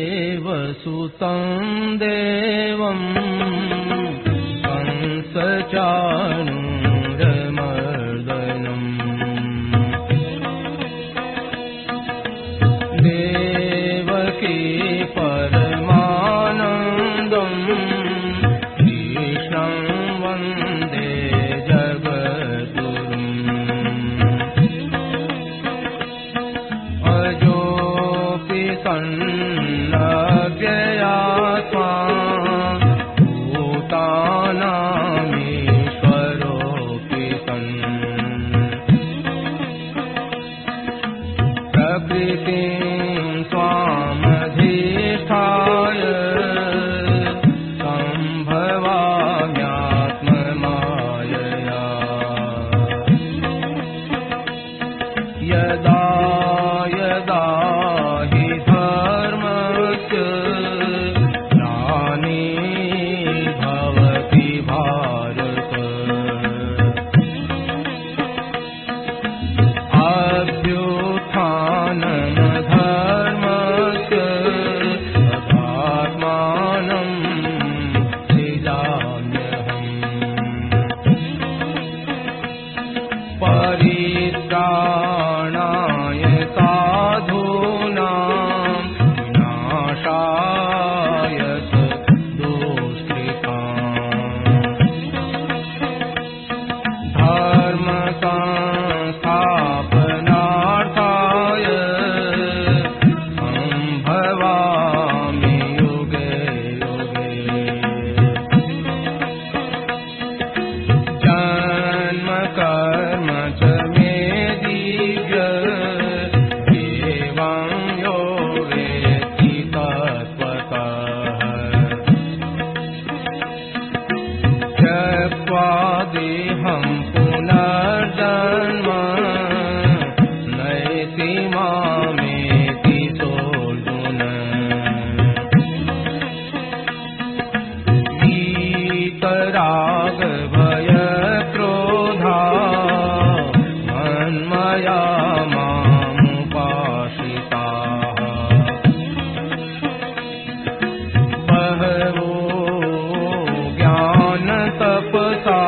वसुदेवसुतं देवं कंसचाणूरमर्दनम् देवकी परमानन्दं कृष्णं वन्दे जगद्गुरुम् सन्नव्ययात्मा भूतानामीश्वरोऽपि सन् प्रकृतिं स्वामधिष्ठाय सम्भवाम्यात्ममायया यदा यदा परित्राणाय साधूनां विनाशाय दुष्कृताम् धर्म संस्थापनार्थाय सम्भवामि युगे युगे जन्म कर्म च देहं पुनर्जन्म नयति मामेति सोऽर्जुन वीतराग भय क्रोधा मन्मया मामुपाश्रिताः बहवो ज्ञान तपसा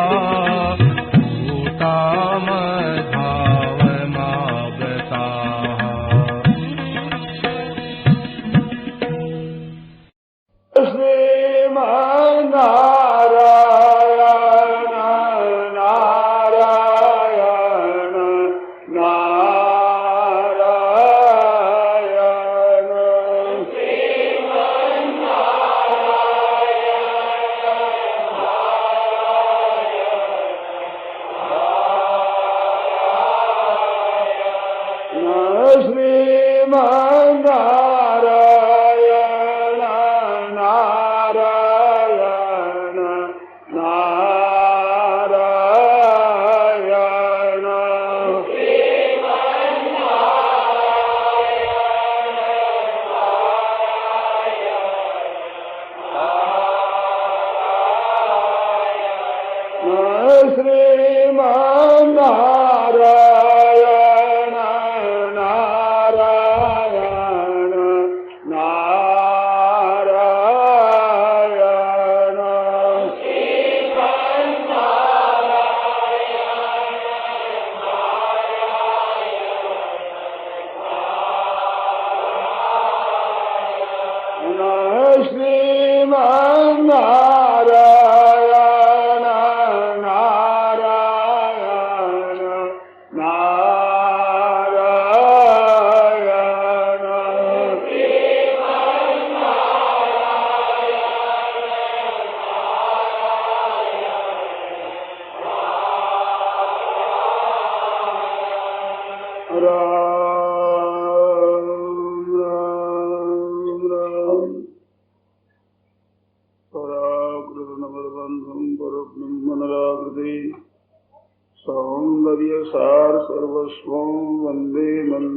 सौंदर्यसार सर्वस्वं वन्दे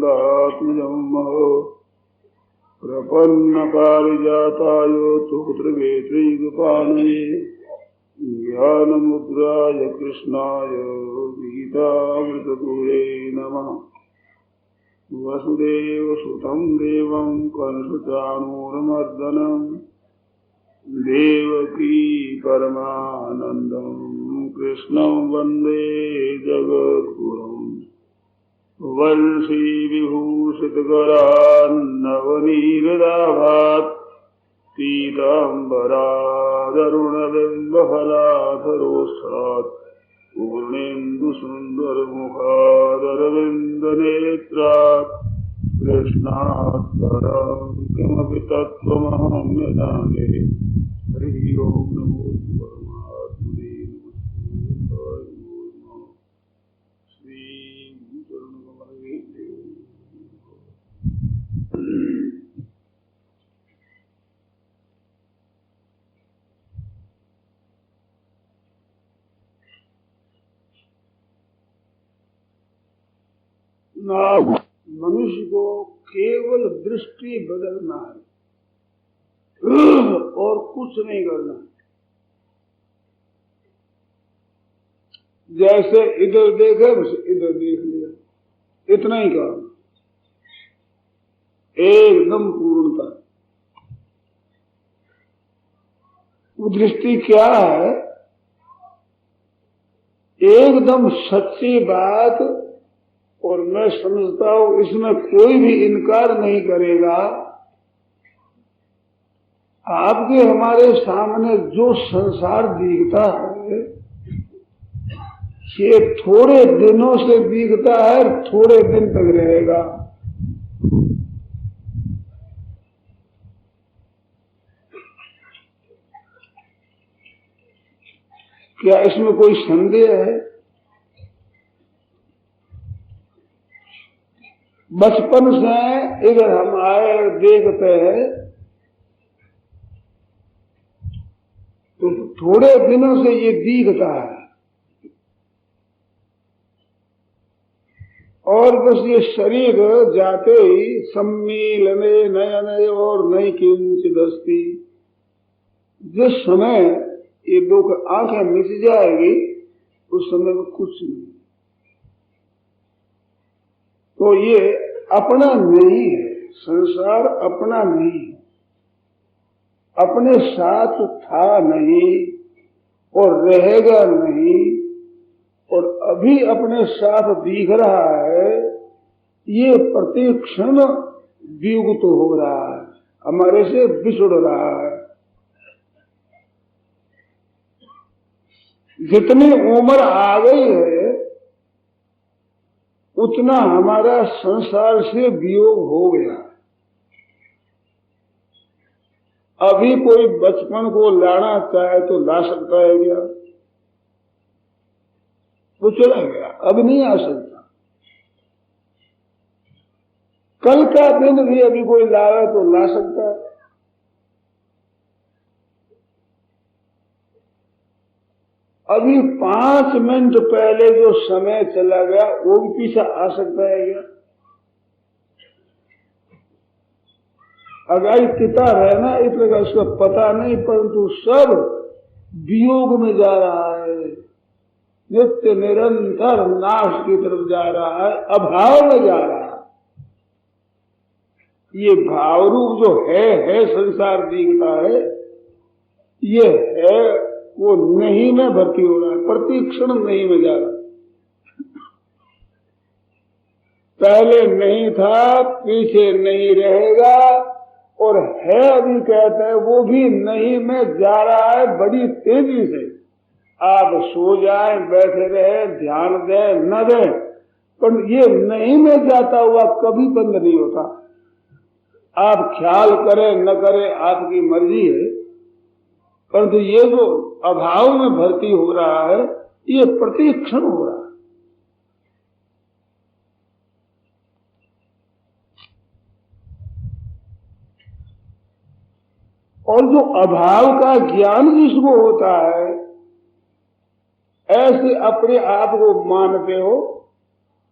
कौसल्यात्मजं महो प्रपन्नपारिजाताय तोत्रवेत्रैकपाणये ज्ञानमुद्राय कृष्णाय गीतामृतदूरे नमः। वसुदेवसुतं देवं कंसचाणूरमर्दनं देवकी परमानन्दं कृष्णं वन्दे जगद्गुरुम्। वंशी विभूषितकरान्नवनीरदाभात् पीताम्बरादरुणबिम्बफलाधरोत्सात् पूर्णेन्दुसुन्दरमुखादरविन्दनेत्रात् कृष्णात् परं किमपि तत्त्वमहं न जाने। हरि ओं नमो परमात्मने मनुष्य को केवल दृष्टि बदलना है और कुछ नहीं करना। जैसे इधर देखा बस इधर देख लिया, इतना ही काम, एकदम पूर्णता। वो दृष्टि क्या है? एकदम सच्ची बात, और मैं समझता हूं इसमें कोई भी इनकार नहीं करेगा। आपके हमारे सामने जो संसार दिखता है ये थोड़े दिनों से दिखता है, थोड़े दिन तक रहेगा। क्या इसमें कोई संदेह है? बचपन से इधर हम आए देखते हैं तो थोड़े दिनों से ये दिखता है, और बस ये शरीर जाते ही सम्मीलने नयने और नई किंचित दस्ती, जिस समय ये दो आंखें मिच जाएगी उस समय में कुछ नहीं। तो ये अपना नहीं है, संसार अपना नहीं है, अपने साथ था नहीं और रहेगा नहीं, और अभी अपने साथ दिख रहा है। ये प्रति क्षण वियुक्त हो रहा है, हमारे से बिछुड़ रहा है। जितनी उम्र आ गई है उतना हमारा संसार से वियोग हो गया। अभी कोई बचपन को लाना चाहे तो ला सकता है क्या? वो चला गया, अब नहीं आ सकता। कल का दिन भी अभी कोई लावे तो ला सकता है। अभी 5 मिनट पहले जो समय चला गया वो भी पीछे आ सकता है क्या? अगर किताब है ना, इसलिए उसका पता नहीं, परंतु सब वियोग में जा रहा है, नित्य निरंतर नाश की तरफ जा रहा है, अभाव में जा रहा है। ये भाव रूप जो है संसार दिखता है, ये है वो नहीं में भर्ती हो रहा है, प्रति क्षण नहीं में जा रहा। पहले नहीं था, पीछे नहीं रहेगा, और है अभी कहते हैं वो भी नहीं में जा रहा है बड़ी तेजी से। आप सो जाए, बैठे रहे, ध्यान दें न दें, पर ये नहीं में जाता हुआ कभी बंद नहीं होता। आप ख्याल करें न करें आपकी मर्जी है, परंतु ये जो अभाव में भर्ती हो रहा है ये प्रति क्षण हो रहा है। और जो अभाव का ज्ञान जिसको होता है, ऐसे अपने आप को मानते हो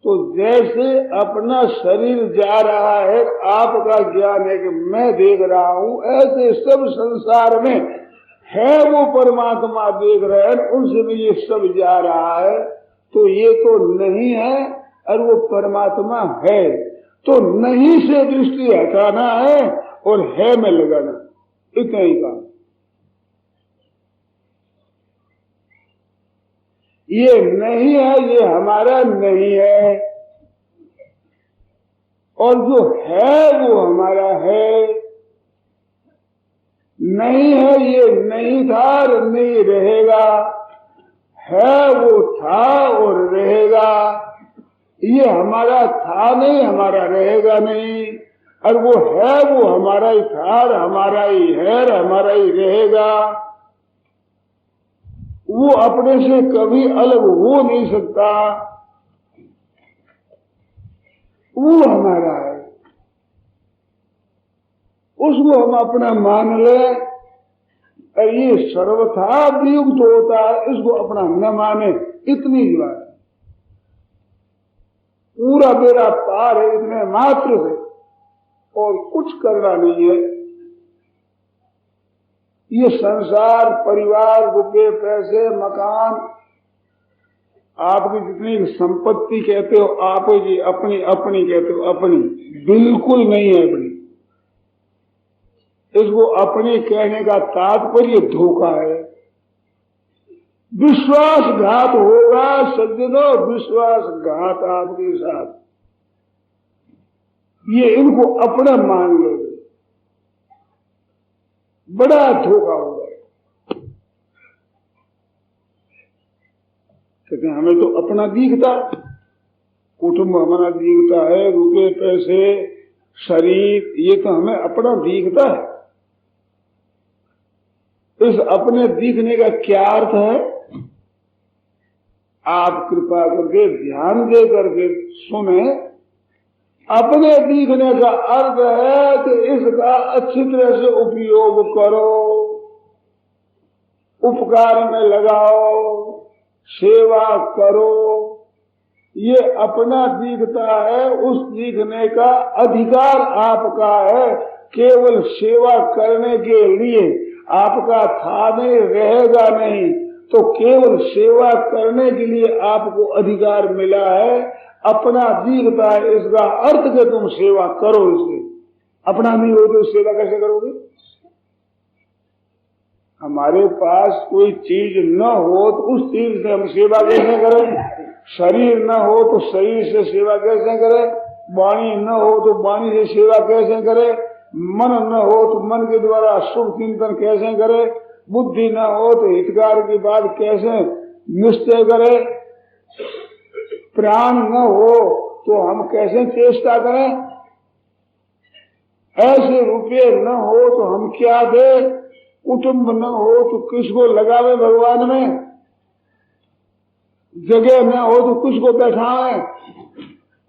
तो जैसे अपना शरीर जा रहा है, आपका ज्ञान है कि मैं देख रहा हूं, ऐसे सब संसार में है वो परमात्मा देख रहे हैं, उनसे भी ये सब जा रहा है। तो ये तो नहीं है और वो परमात्मा है। तो नहीं से दृष्टि हटाना है और है में लगाना, इतना ही काम। ये नहीं है, ये हमारा नहीं है, और जो है वो हमारा है। नहीं है, ये नहीं था और नहीं रहेगा, है वो था और रहेगा। ये हमारा था नहीं, हमारा रहेगा नहीं, और वो है वो हमारा ही था और हमारा ही है और हमारा ही रहेगा। वो अपने से कभी अलग हो नहीं सकता, वो हमारा है। उसको हम अपना मान ले, और ये सर्वथा वियुक्त होता है, इसको अपना न माने, इतनी ही बात। पूरा बेड़ा पार है इतने मात्र है, और कुछ करना नहीं है। ये संसार, परिवार, रुपये, पैसे, मकान, आपकी जितनी संपत्ति कहते हो आप जी, अपनी अपनी कहते हो अपनी, बिल्कुल नहीं है अपनी। इसको अपने कहने का तात्पर्य धोखा है। विश्वासघात होगा सज्जनों, विश्वासघात आपके साथ। ये इनको अपना मान लोगे, बड़ा धोखा होगा। कहते हैं हमें तो अपना दिखता, कुटुंब हमारा दिखता है, रुपये पैसे शरीर, ये तो हमें अपना दिखता है। इस अपने दिखने का क्या अर्थ है? आप कृपा करके ध्यान दे करके सुने। अपने दिखने का अर्थ है कि इसका अच्छी तरह से उपयोग करो, उपकार में लगाओ, सेवा करो। ये अपना दिखता है, उस दिखने का अधिकार आपका है। केवल सेवा करने के लिए आपका था नहीं, रहेगा नहीं, तो केवल सेवा करने के लिए आपको अधिकार मिला है। अपना दिखता है, इसका अर्थ कि तुम सेवा करो। इससे अपना नहीं हो तो सेवा कैसे करोगे? हमारे पास कोई चीज न हो तो उस चीज से हम सेवा कैसे करें? शरीर न हो तो शरीर से सेवा कैसे करें? वाणी न हो तो वाणी से सेवा कैसे करें? मन न हो तो मन के द्वारा शुभ चिंतन कैसे करें? बुद्धि न हो तो हितकार की बात कैसे निश्चय करें? प्राण न हो तो हम कैसे चेष्टा करें? ऐसे रुपये न हो तो हम क्या दें? कुटुंब न हो तो किसको लगावे भगवान में? जगह न हो तो किसको बैठाए?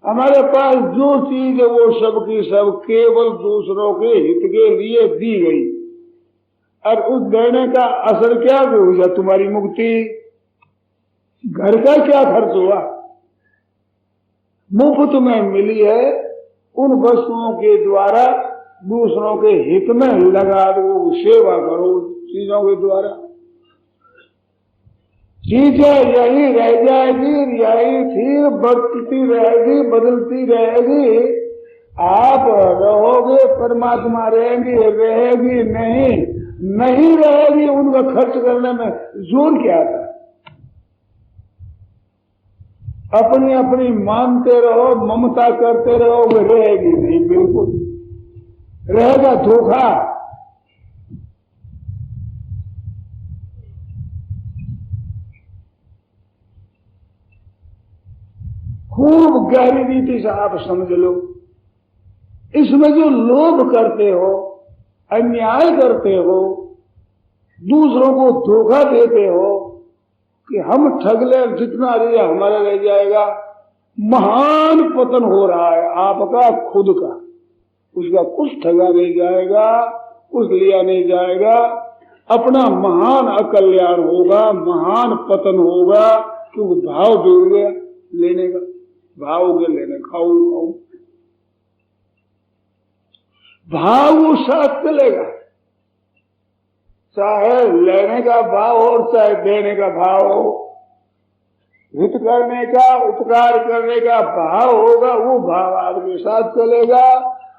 हमारे पास जो चीज है वो सब की सब केवल दूसरों के हित के लिए दी गई, और उस देने का असर क्या हुआ? तुम्हारी मुक्ति। घर का क्या खर्च हुआ? मुफ्त में मिली है, उन वस्तुओं के द्वारा दूसरों के हित में लगा दो, सेवा करो चीजों के द्वारा। चीजें यही रह जाएगी, यही थी, बढ़ती रहेगी, बदलती रहेगी। आप रहोगे, परमात्मा रहेंगे, रहेगी नहीं, नहीं रहेगी। उनका खर्च करने में जोर क्या था? अपनी अपनी मानते रहो, ममता करते रहो, वो रहेगी नहीं, बिल्कुल रहेगा धोखा। खूब गहरी रीति से आप समझ लो। इसमें जो लोभ करते हो, अन्याय करते हो, दूसरों को धोखा देते हो कि हम ठग ले, जितना लिया हमारा रह जाएगा, महान पतन हो रहा है आपका खुद का। उसका कुछ ठगा नहीं जाएगा, कुछ लिया नहीं जाएगा, अपना महान अकल्याण होगा, महान पतन होगा, क्योंकि भाव जुड़ गया लेने का। भाव के लेने खाऊ खाऊ, भाव वो साथ चलेगा, चाहे लेने का भाव हो चाहे देने का भाव हो। हित करने का, उपकार करने का भाव होगा, वो भाव आपके साथ चलेगा,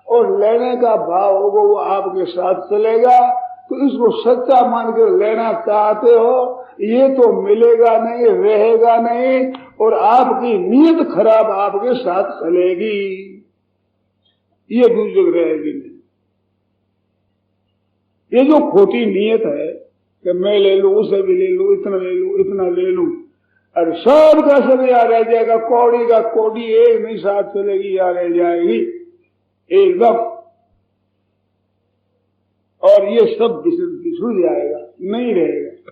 और लेने का भाव होगा वो आपके साथ चलेगा। तो इसको सच्चा मान के लेना चाहते हो, ये तो मिलेगा नहीं, रहेगा नहीं, और आपकी नीयत खराब आपके साथ चलेगी, ये दूसरी रहेगी नहीं। ये जो खोटी नीयत है कि मैं ले लूं, उसे भी ले लूं, इतना ले लूं, इतना ले लूं, और सब का सब याद रह जाएगा, कौड़ी का कौड़ी एक नहीं साथ चलेगी, याद रह जाएगी एकदम, और ये सब बिछुड़ जाएगा, नहीं रहेगा,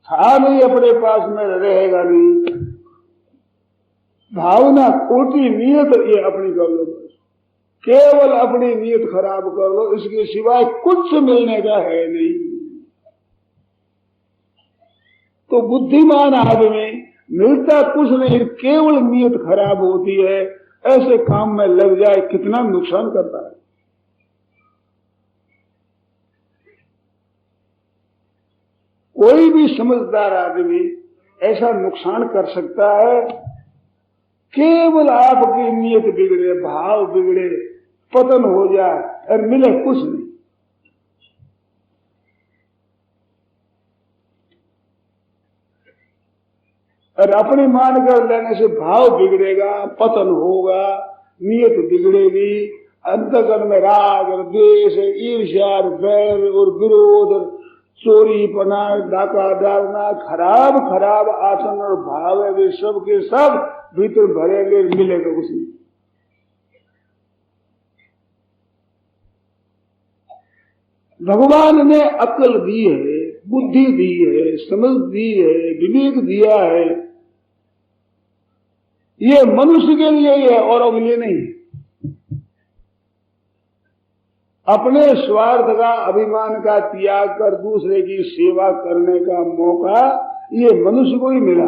था नहीं अपने पास में, रहेगा नहीं। भावना खोटी नीयत ये अपनी कर लो, बस केवल अपनी नीयत खराब कर लो, इसके सिवाय कुछ मिलने का है नहीं। तो बुद्धिमान आदमी मिलता कुछ नहीं, केवल नीयत खराब होती है, ऐसे काम में लग जाए कितना नुकसान करता है। कोई भी समझदार आदमी ऐसा नुकसान कर सकता है, केवल आपकी नीयत बिगड़े, भाव बिगड़े, पतन हो जाए और मिले कुछ नहीं। और अपनी मान कर लेने से भाव बिगड़ेगा, पतन होगा, नीयत बिगड़ेगी, अंतःकरण में राग और द्वेष, ईर्ष्या, बैर और विरोध, चोरी पना, डाका डालना, खराब खराब आचरण और भाव है, वे सब के सब भीतर भरेंगे, मिलेगा कुछ नहीं। भगवान ने अक्ल दी है, बुद्धि दी है, समझ दी है, विवेक दिया है, ये मनुष्य के लिए ही है और के लिए नहीं। अपने स्वार्थ का, अभिमान का त्याग कर दूसरे की सेवा करने का मौका ये मनुष्य को ही मिला,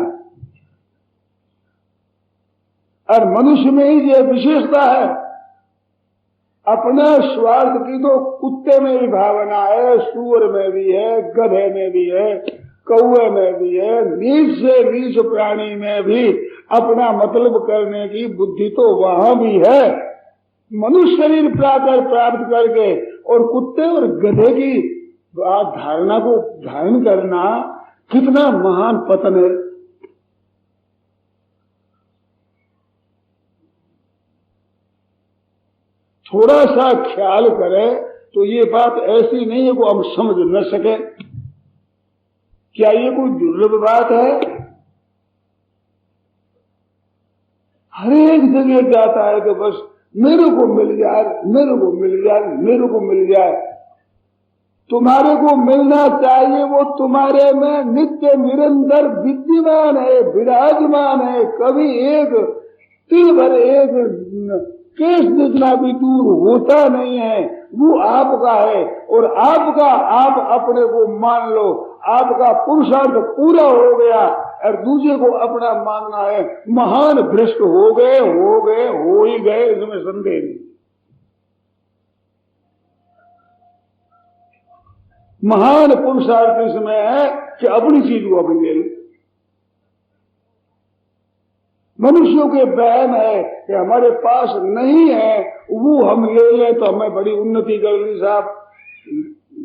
और मनुष्य में ही ये विशेषता है। अपने स्वार्थ की तो कुत्ते में भी भावना है, सूअर में भी है, गधे में भी है, कौवे में भी है, नीच से नीच प्राणी में भी अपना मतलब करने की बुद्धि तो वहां भी है। मनुष्य शरीर प्राप्त करके और कुत्ते और गधे की धारणा को धारण करना कितना महान पतन है। थोड़ा सा ख्याल करें तो ये बात ऐसी नहीं है को हम समझ न सके। क्या ये कोई दुर्लभ बात है? हर एक जगह जाता है कि बस मेरे को मिल जाए, मेरे को मिल जाए, मेरे को मिल जाए। तुम्हारे को मिलना चाहिए, वो तुम्हारे में नित्य निरंतर विद्यमान है, विराजमान है। कभी एक तिल भर एक केस जितना भी दूर होता नहीं है, वो आपका है। और आपका आप अपने को मान लो, आपका पुरुषार्थ पूरा हो गया और दूसरे को अपना मानना है, महान भ्रष्ट हो गए, हो ही गए, इसमें संदेह नहीं। महान पुरुषार्थ इसमें है कि अपनी चीज को अपनी ले लो। मनुष्यों के वहम है कि हमारे पास नहीं है, वो हम ले लें तो हमें बड़ी उन्नति कर ली। साहब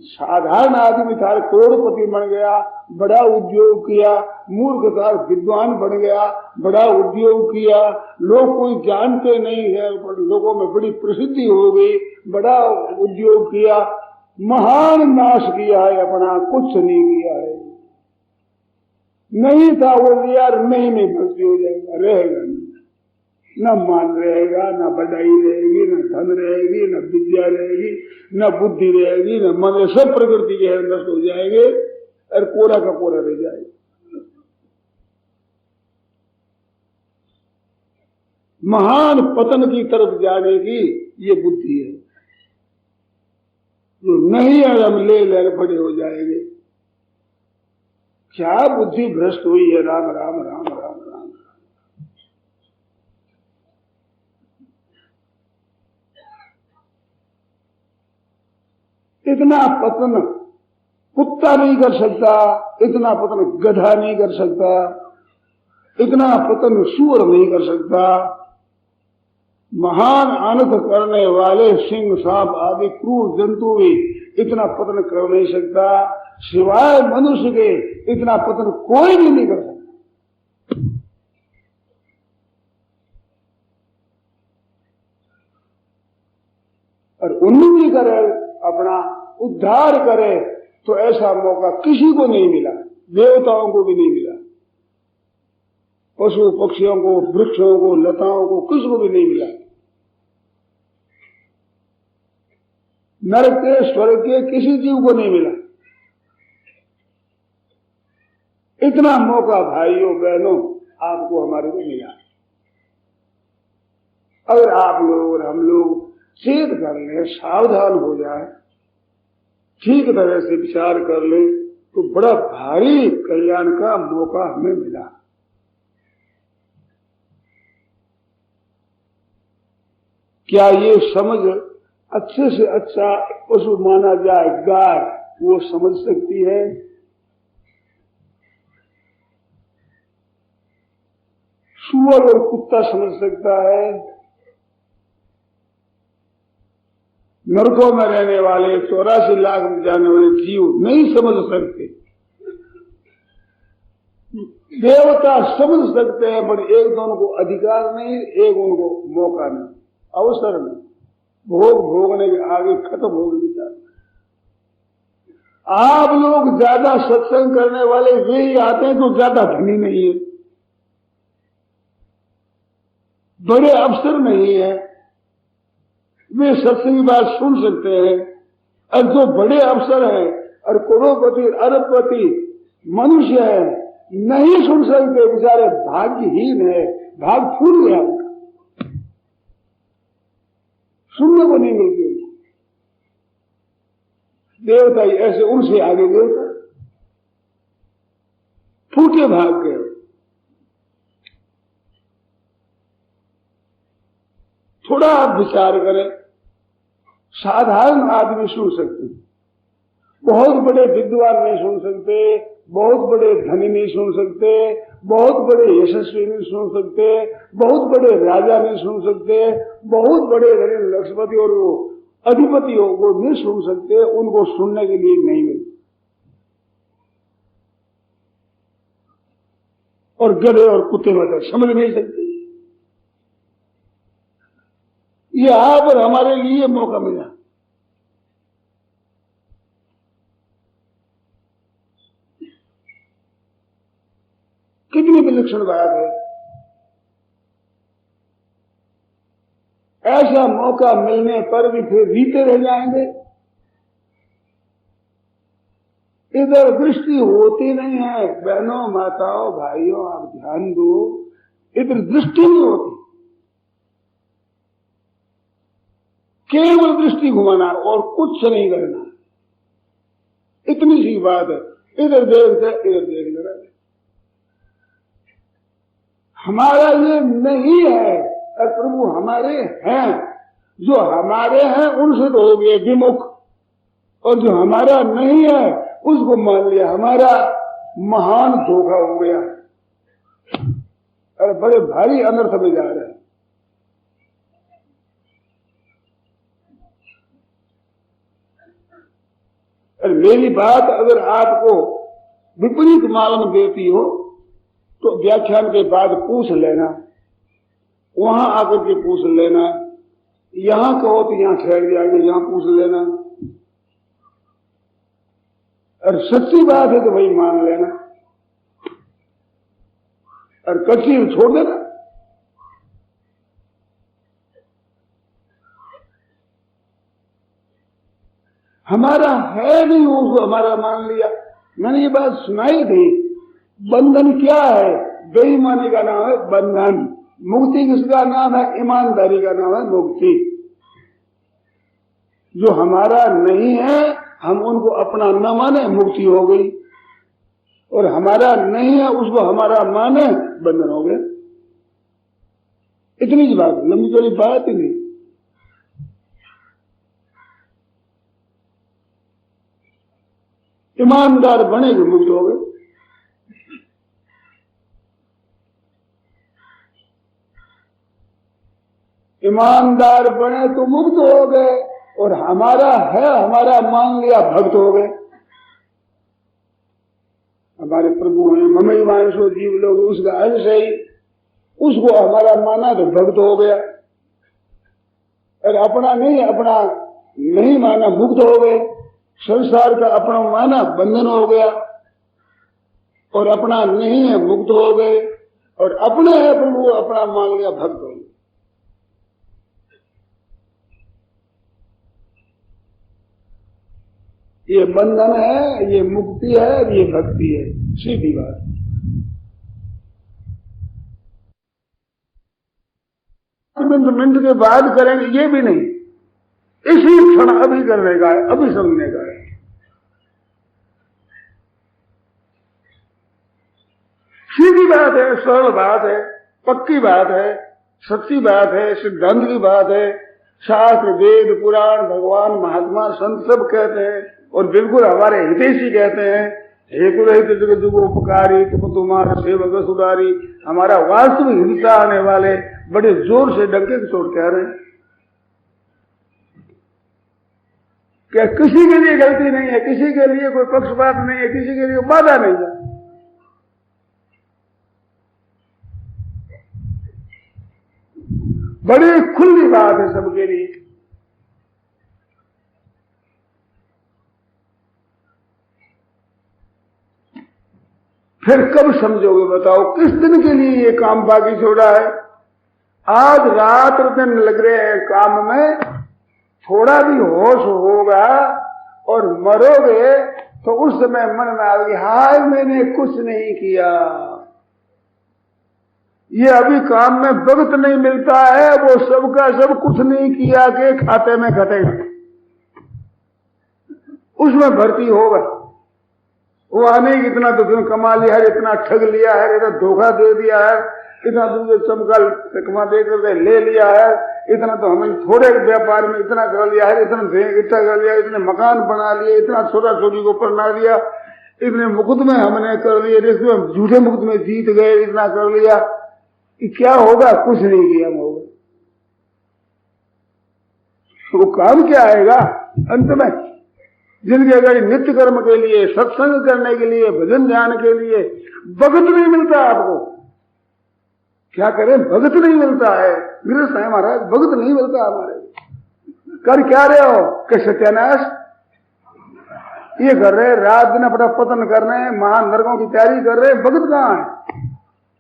साधारण आदमी था, करोड़पति बन गया, बड़ा उद्योग किया, मूर्ख था, विद्वान बन गया, बड़ा उद्योग किया, लोग कोई जानते नहीं है, लोगों में बड़ी प्रसिद्धि हो गई, बड़ा उद्योग किया, महान नाश किया है अपना, कुछ नहीं किया है। नहीं था वो लिया, नहीं भक्ति हो जाएगा, रहेगा नहीं, न मान रहेगा, न बढ़ाई रहेगी, न धन रहेगी, न विद्या रहेगी, न बुद्धि रहेगी, न मन, सब प्रकृति के नष्ट हो जाएंगे और कोरा का कोरा रह जाएगा। महान पतन की तरफ जाने की ये बुद्धि है, जो नहीं अगर ले बड़े हो जाएंगे। क्या बुद्धि भ्रष्ट हुई है। राम राम राम राम राम। इतना पतन कुत्ता नहीं कर सकता, इतना पतन गधा नहीं कर सकता, इतना पतन सूअर नहीं कर सकता। महान अनर्थ करने वाले सिंह, सांप आदि क्रूर जंतु भी इतना पतन कर नहीं सकता, सिवाय मनुष्य के इतना पतन कोई भी नहीं कर सकता। और उन्नति करे, अपना उद्धार करे, तो ऐसा मौका किसी को नहीं मिला, देवताओं को भी नहीं मिला, पशु पक्षियों को, वृक्षों को, लताओं को, किसी को भी नहीं मिला। नरक के, स्वर्ग के किसी जीव को नहीं मिला। इतना मौका भाइयों बहनों आपको हमारे को मिला। अगर आप लोग और हम लोग चेत कर ले, सावधान हो जाए, ठीक तरह से विचार कर ले, तो बड़ा भारी कल्याण का मौका हमें मिला। क्या ये समझ अच्छे से अच्छा पशु माना जाए गाय, वो समझ सकती है? सूअर और कुत्ता समझ सकता है? नरकों में रहने वाले 84 लाख में जाने वाले जीव नहीं समझ सकते। देवता समझ सकते हैं, पर एक तो उनको अधिकार नहीं, एक उनको मौका नहीं, अवसर नहीं, भोग भोगने के आगे खत्म हो गए विचार। आप लोग ज्यादा सत्संग करने वाले वे ही आते हैं जो ज्यादा धनी नहीं है, बड़े अफसर नहीं है, वे सत्संग की बात सुन सकते हैं। और जो बड़े अफसर हैं और करोड़पति अरबपति मनुष्य है, नहीं सुन सकते, बेचारे भाग्यहीन है, भाग फूल गया, सुनने को नहीं मिलती। देवता ही ऐसे उनसे आगे देवता फूटे भाग गए। थोड़ा आप विचार करें, साधारण आदमी सुन सकते, बहुत बड़े विद्वान नहीं सुन सकते, बहुत बड़े धनी नहीं सुन सकते, बहुत बड़े यशस्वी नहीं सुन सकते, बहुत बड़े राजा नहीं सुन सकते, बहुत बड़े लक्ष्मपति और वो अधिपतियों को नहीं सुन सकते, उनको सुनने के लिए नहीं मिलते। और गधे और कुत्ते मतलब समझ नहीं सकते। ये आप और हमारे लिए मौका मिला। कितनी विलक्षण बात है। ऐसा मौका मिलने पर भी फिर रीते रह जाएंगे। इधर दृष्टि होती नहीं है। बहनों, माताओं, भाइयों, आप ध्यान दो, इधर दृष्टि नहीं होती, केवल दृष्टि घुमाना और कुछ नहीं करना, इतनी सी बात है। इधर देखते, इधर देख रहे, हमारा ये नहीं है और प्रभु हमारे हैं। जो हमारे हैं उनसे तो हो गए विमुख, और जो हमारा नहीं है उसको मान लिया हमारा। महान धोखा हो गया और बड़े भारी अनर्थ में जा रहे हैं। और मेरी बात अगर आपको विपरीत मालूम देती हो तो व्याख्यान के बाद पूछ लेना, वहां आकर के पूछ लेना। यहां कहो तो यहां ठहर जाएंगे, यहां पूछ लेना। और सच्ची बात है तो भाई मान लेना, और कच्ची छोड़ देना। हमारा है नहीं, उसको हमारा मान लिया। मैंने ये बात सुनाई थी। बंधन क्या है? बेईमानी का नाम है बंधन। मुक्ति किसका नाम है? ईमानदारी का नाम है मुक्ति। जो हमारा नहीं है हम उनको अपना न माने, मुक्ति हो गई। और हमारा नहीं है उसको हमारा माने, बंधन हो गया। इतनी सी बात, लंबी चौड़ी बात ही नहीं। ईमानदार बनेगी मुक्त हो गए। ईमानदार बने तो मुक्त हो गए, और हमारा है हमारा मान लिया भक्त हो गए। हमारे प्रभु हैं, ममई मानसो जीव लोग, उसका अंश है, उसको हमारा माना तो भक्त हो गया। और अपना नहीं माना मुक्त हो गए। संसार का अपना माना बंधन हो गया, और अपना नहीं है मुक्त हो गए, और अपने है प्रभु अपना मान लिया भक्त हो गए। ये बंधन है, ये मुक्ति है, ये भक्ति है, सीधी बात। मिनट के बाद करेंगे ये भी नहीं, इसी क्षण अभी करने का है, अभी समझने का है। सीधी बात है, सरल बात है, पक्की बात है, सच्ची बात है, सिद्धांत की बात है। शास्त्र वेद पुराण भगवान महात्मा संत सब कहते हैं, और बिल्कुल हमारे हितैषी कहते हैं, हे कुलहित जगत जुगो उपकारी तुम तुम्हारा सेवक सुधारी। हमारा वास्तविक हिंसा आने वाले बड़े जोर से डंके के चोट कह रहे हैं। क्या किसी के लिए गलती नहीं है, किसी के लिए कोई पक्षपात नहीं है, किसी के लिए बाधा नहीं है। बड़ी खुली बात है सबके लिए। फिर कब समझोगे बताओ, किस दिन के लिए ये काम बाकी छोड़ा है? आज रात और दिन लग रहे हैं काम में, थोड़ा भी होश होगा और मरोगे तो उस समय मन में आएगी, हाय मैंने कुछ नहीं किया। ये अभी काम में वक्त नहीं मिलता है, वो सबका सब कुछ नहीं किया के खाते में घटेगा, उसमें भर्ती होगा। वो आने इतना तो कमा लिया है, इतना ठग लिया है, इतना धोखा दे दिया है, इतना दूसरे चमका कमा देकर ले लिया है, इतना तो हमने थोड़े व्यापार में इतना कर लिया है, इतना कर लिया, इतने मकान बना लिए, इतना छोटा छोटी को पढ़ना दिया, इतने मुकदमे हमने कर लिए, इसमें झूठे मुकदमे जीत गए, इतना कर लिया। क्या होगा? कुछ नहीं किया होगा। वो काम क्या आएगा अंत में? जिनके अगर नित्य कर्म के लिए, सत्संग करने के लिए, भजन ध्यान के लिए भगत नहीं मिलता आपको, क्या करें? भगत नहीं मिलता है। गृहस्थ है महाराज, भगत नहीं मिलता हमारे। कर क्या रहे हो कि सत्यानाश ये कर रहे, रात दिन अपना पतन कर रहे हैं, महान नरकों की तैयारी कर रहे हैं। भगत कहां है?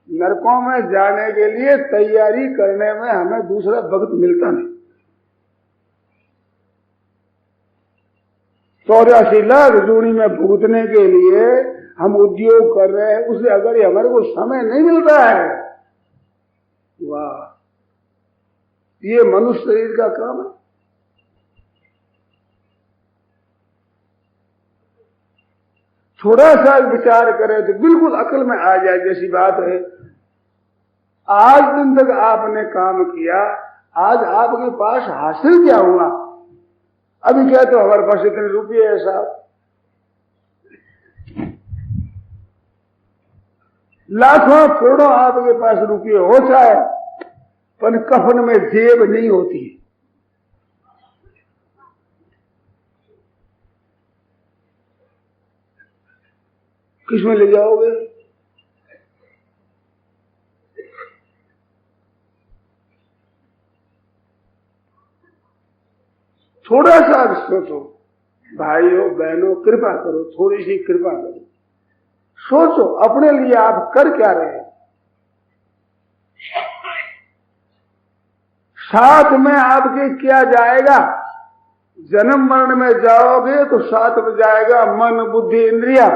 नरकों में जाने के लिए तैयारी करने में हमें दूसरा भगत मिलता नहीं। 84 लाख जूनी में भुगतने के लिए हम उद्योग कर रहे हैं, उससे अगर हमारे को समय नहीं मिलता है, वाह, ये मनुष्य शरीर का काम है। थोड़ा सा विचार करें तो बिल्कुल अकल में आ जाए जैसी बात है। आज दिन तक आपने काम किया, आज आपके पास हासिल क्या हुआ? अभी क्या तो हमारे पास इतने रुपये है साहब, लाखों करोड़ों आपके पास रुपये हो जाए, पर कफन में जेब नहीं होती। किसमें ले जाओगे? थोड़ा सा सोचो भाइयों बहनों, कृपा करो, थोड़ी सी कृपा करो, सोचो अपने लिए आप कर क्या रहे हैं। साथ में आपके क्या जाएगा? जन्म मरण में जाओगे तो साथ में जाएगा मन बुद्धि इंद्रिया,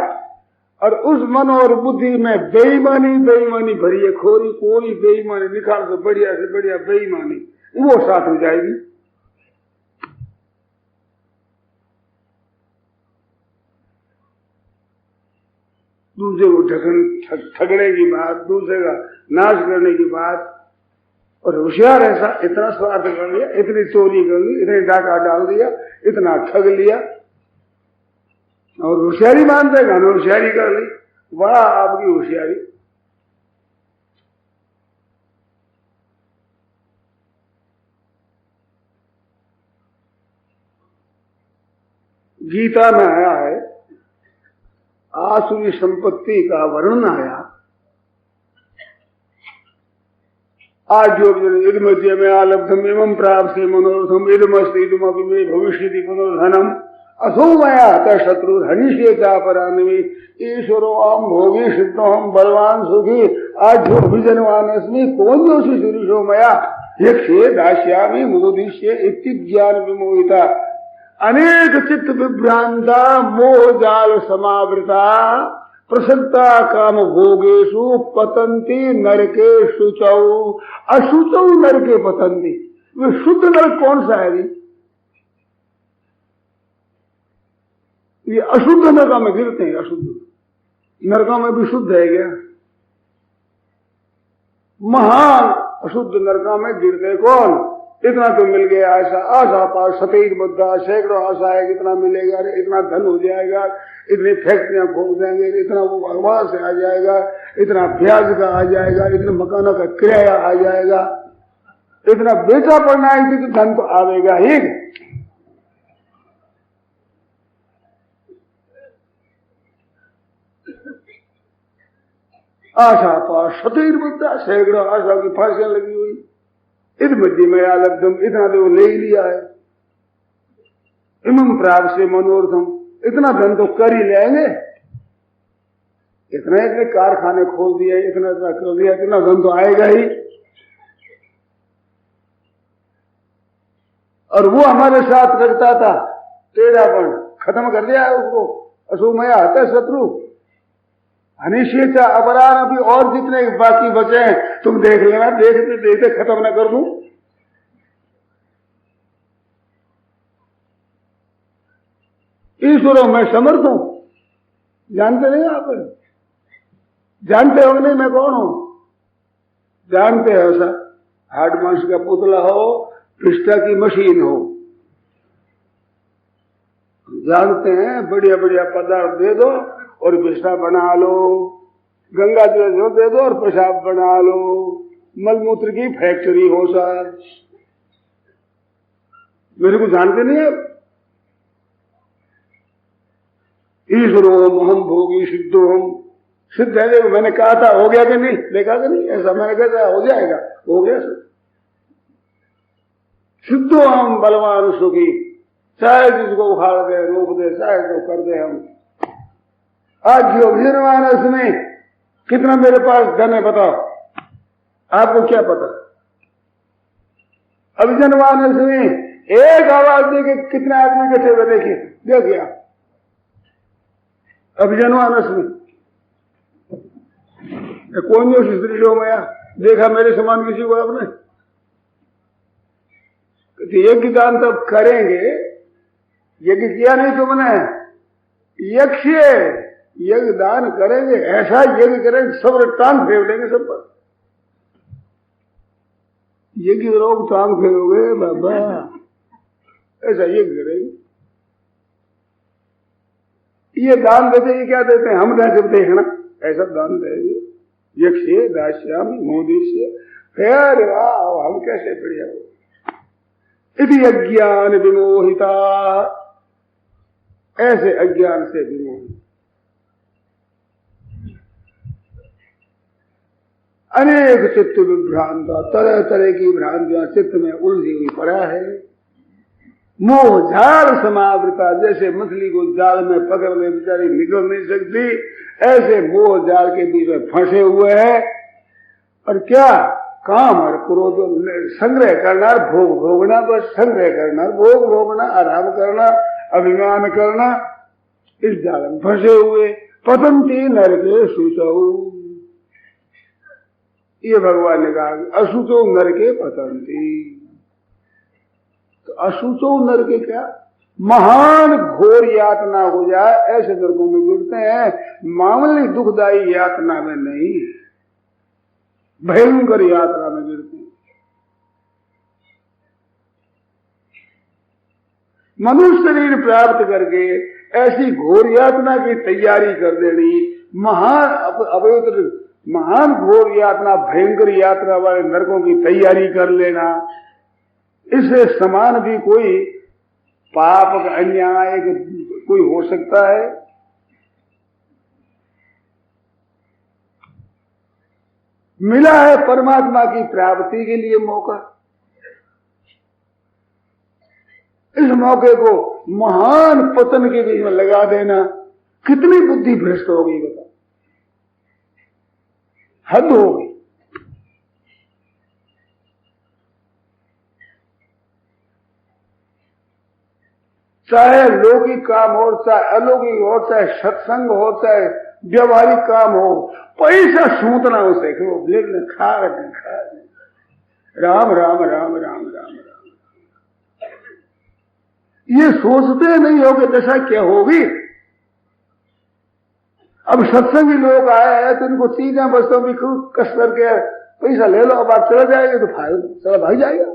और उस मन और बुद्धि में बेईमानी भरी है, खोरी कोई बेईमानी, निकाल से बढ़िया बेईमानी, वो साथ में जाएगी। दूसरे को ठगने की बात, दूसरे का नाश करने की बात, और होशियार ऐसा इतना स्वार्थ कर लिया, इतनी चोरी कर ली, इतने डाका डाल दिया, इतना ठग लिया, और होशियारी मानते हैं, होशियारी कर ली, बड़ा आपकी होशियारी। गीता में आया है, आसुरी संपत्ति का वर्णन आया। आज जो इदमध्य में आलब्धम एवं प्राप्त मनोरथम इदमस्ति इदमपि मे भविष्यति मनोधनम असो मया हतः शत्रु हनिष्ये चापरान्वी ईश्वरो अहम भोगी सिद्धो हम बलवान सुखी आज जो विजनवान अस्मि कौन जोशी सुरुषो मया यक्षे दास्यामि मोदिष्ये इति ज्ञान विमोहिता अनेक चित्त विभ्रांता मोह जाल समावृता प्रसक्ता काम भोगेशु पतंती नरके शुचौ अशुचौ नरके पतंती। वे शुद्ध नरक कौन सा है? ये अशुद्ध नरका में गिरते हैं। अशुद्ध नरका में भी शुद्ध है क्या? महान अशुद्ध नरका में गिरते कौन? इतना तो मिल गया, आशा आशा पास सफेद मुद्दा सैकड़ों आशा है, कितना मिलेगा, इतना धन हो जाएगा, इतनी फैक्ट्रियां खोल देंगे, इतना वो भगवान से आ जाएगा, इतना ब्याज का आ जाएगा, इतने मकानों का किराया आ जाएगा, इतना बेचा पड़ना है तो धन तो आवेगा ही। आशा पास सफेद मुद्दा सैकड़ों आशा की फांसियां लगी हुई। इस मध्य में आलब्धम इतना तो ले ही लिया है। इमं प्राप्त से मनोरथम इतना धन तो कर ही लेंगे, इतने इतने कारखाने खोल दिए, इतना इतना कर दिया, इतना धन तो आएगा ही। और वो हमारे साथ करता था, टेढ़ापन खत्म कर दिया है उसको। असुमया हत शत्रु अनिश्चित अपराध अभी और जितने बाकी बचे हैं तुम देख लेना, देखते देखते खत्म न कर दूं। ईश्वरों मैं समर्थ हूं, जानते नहीं आप? जानते हो नहीं मैं कौन हूं? जानते हो सर, हार्ड मांस का पुतला हो, पिस्टा की मशीन हो, जानते हैं। बढ़िया बढ़िया पदार्थ दे दो और पिस्टा बना लो, गंगा जल जो दे दो और पेशाब बना लो, मलमूत्र की फैक्ट्री हो सर। मेरे को जानते नहीं है? ईश्वरो हम भोगी सिद्धो हम, सिद्ध है। देखो मैंने कहा था, हो गया कि नहीं? देखा कि नहीं? ऐसा मैंने कहा हो जाएगा, हो गया सर। सिद्धो हम बलवान सुखी, चाहे जिसको उखाड़ दे रोक दे, चाहे जो कर दे हम। आज जो निर्वाणस में कितना मेरे पास धन है बताओ, आपको क्या पता? अभिजनवानस में एक आवाज दे के कितने आदमी इकट्ठे हुए देखिए, देखिए अभिजनवानस में कौन जो स्त्री में देखा मेरे समान किसी को आपने? यज्ञ दान तब करेंगे, यज्ञ किया नहीं तुमने, यक्ष यज्ञ दान करेंगे, ऐसा यज्ञ करेंगे सब टांग फेर देंगे सब पर। यज्ञ लोग टांग फेरोगे बाबा, ऐसा यज्ञ करेंगे। ये दान देते, ये क्या देते हैं? हम जब देखना ऐसा दान देंगे। यक्ष दास्यामि मोदिष्ये, फिर हम कैसे बढ़िया हो। इति अज्ञान विमोहिता, ऐसे अज्ञान से विमोहित। अनेक चित्त विभ्रांता, तरह तरह की भ्रांतियां चित्त में उलझी हुई पड़ा है। मोह जाल समावृता, जैसे मछली को जाल में पकड़ ले बेचारी निकल नहीं सकती, ऐसे मोह जाल के बीच में फंसे हुए हैं। और क्या काम और क्रोध संग्रह करना, भोग भोगना, बस संग्रह करना, भोग भोगना, आराम करना, अभिमान करना, इस जाल में फंसे हुए। पतंती नरके शुचौ, ये भगवान ने कहा अशुचो नरके पतंती। तो अशुचो नरके क्या? महान घोर यातना हो जाए ऐसे नरकों में गिरते हैं, मामूली दुखदायी यातना में नहीं, भयंकर यात्रा में गिरते हैं। मनुष्य शरीर प्राप्त करके ऐसी घोर यातना की तैयारी कर देनी, महान अपवित्र महान घोर यातना, भयंकर यात्रा वाले नरकों की तैयारी कर लेना, इससे समान भी कोई पाप का अन्याय कोई हो सकता है? मिला है परमात्मा की प्राप्ति के लिए मौका, इस मौके को महान पतन के बीच में लगा देना, कितनी बुद्धि भ्रष्ट होगी बता, हद होगी। चाहे लौकिक काम हो, चाहे अलौकिक हो, चाहे सत्संग हो, चाहे व्यवहारिक काम हो, पैसा सूतना उसे लेकिन खा राम राम राम राम राम राम, ये सोचते नहीं हो कि दशा क्या होगी। अब सत्संगी लोग आए हैं तो इनको चीजें वस्तुओं भी कस करके पैसा ले लो, अब आप चला जाएंगे तो चला भाग जाएगा।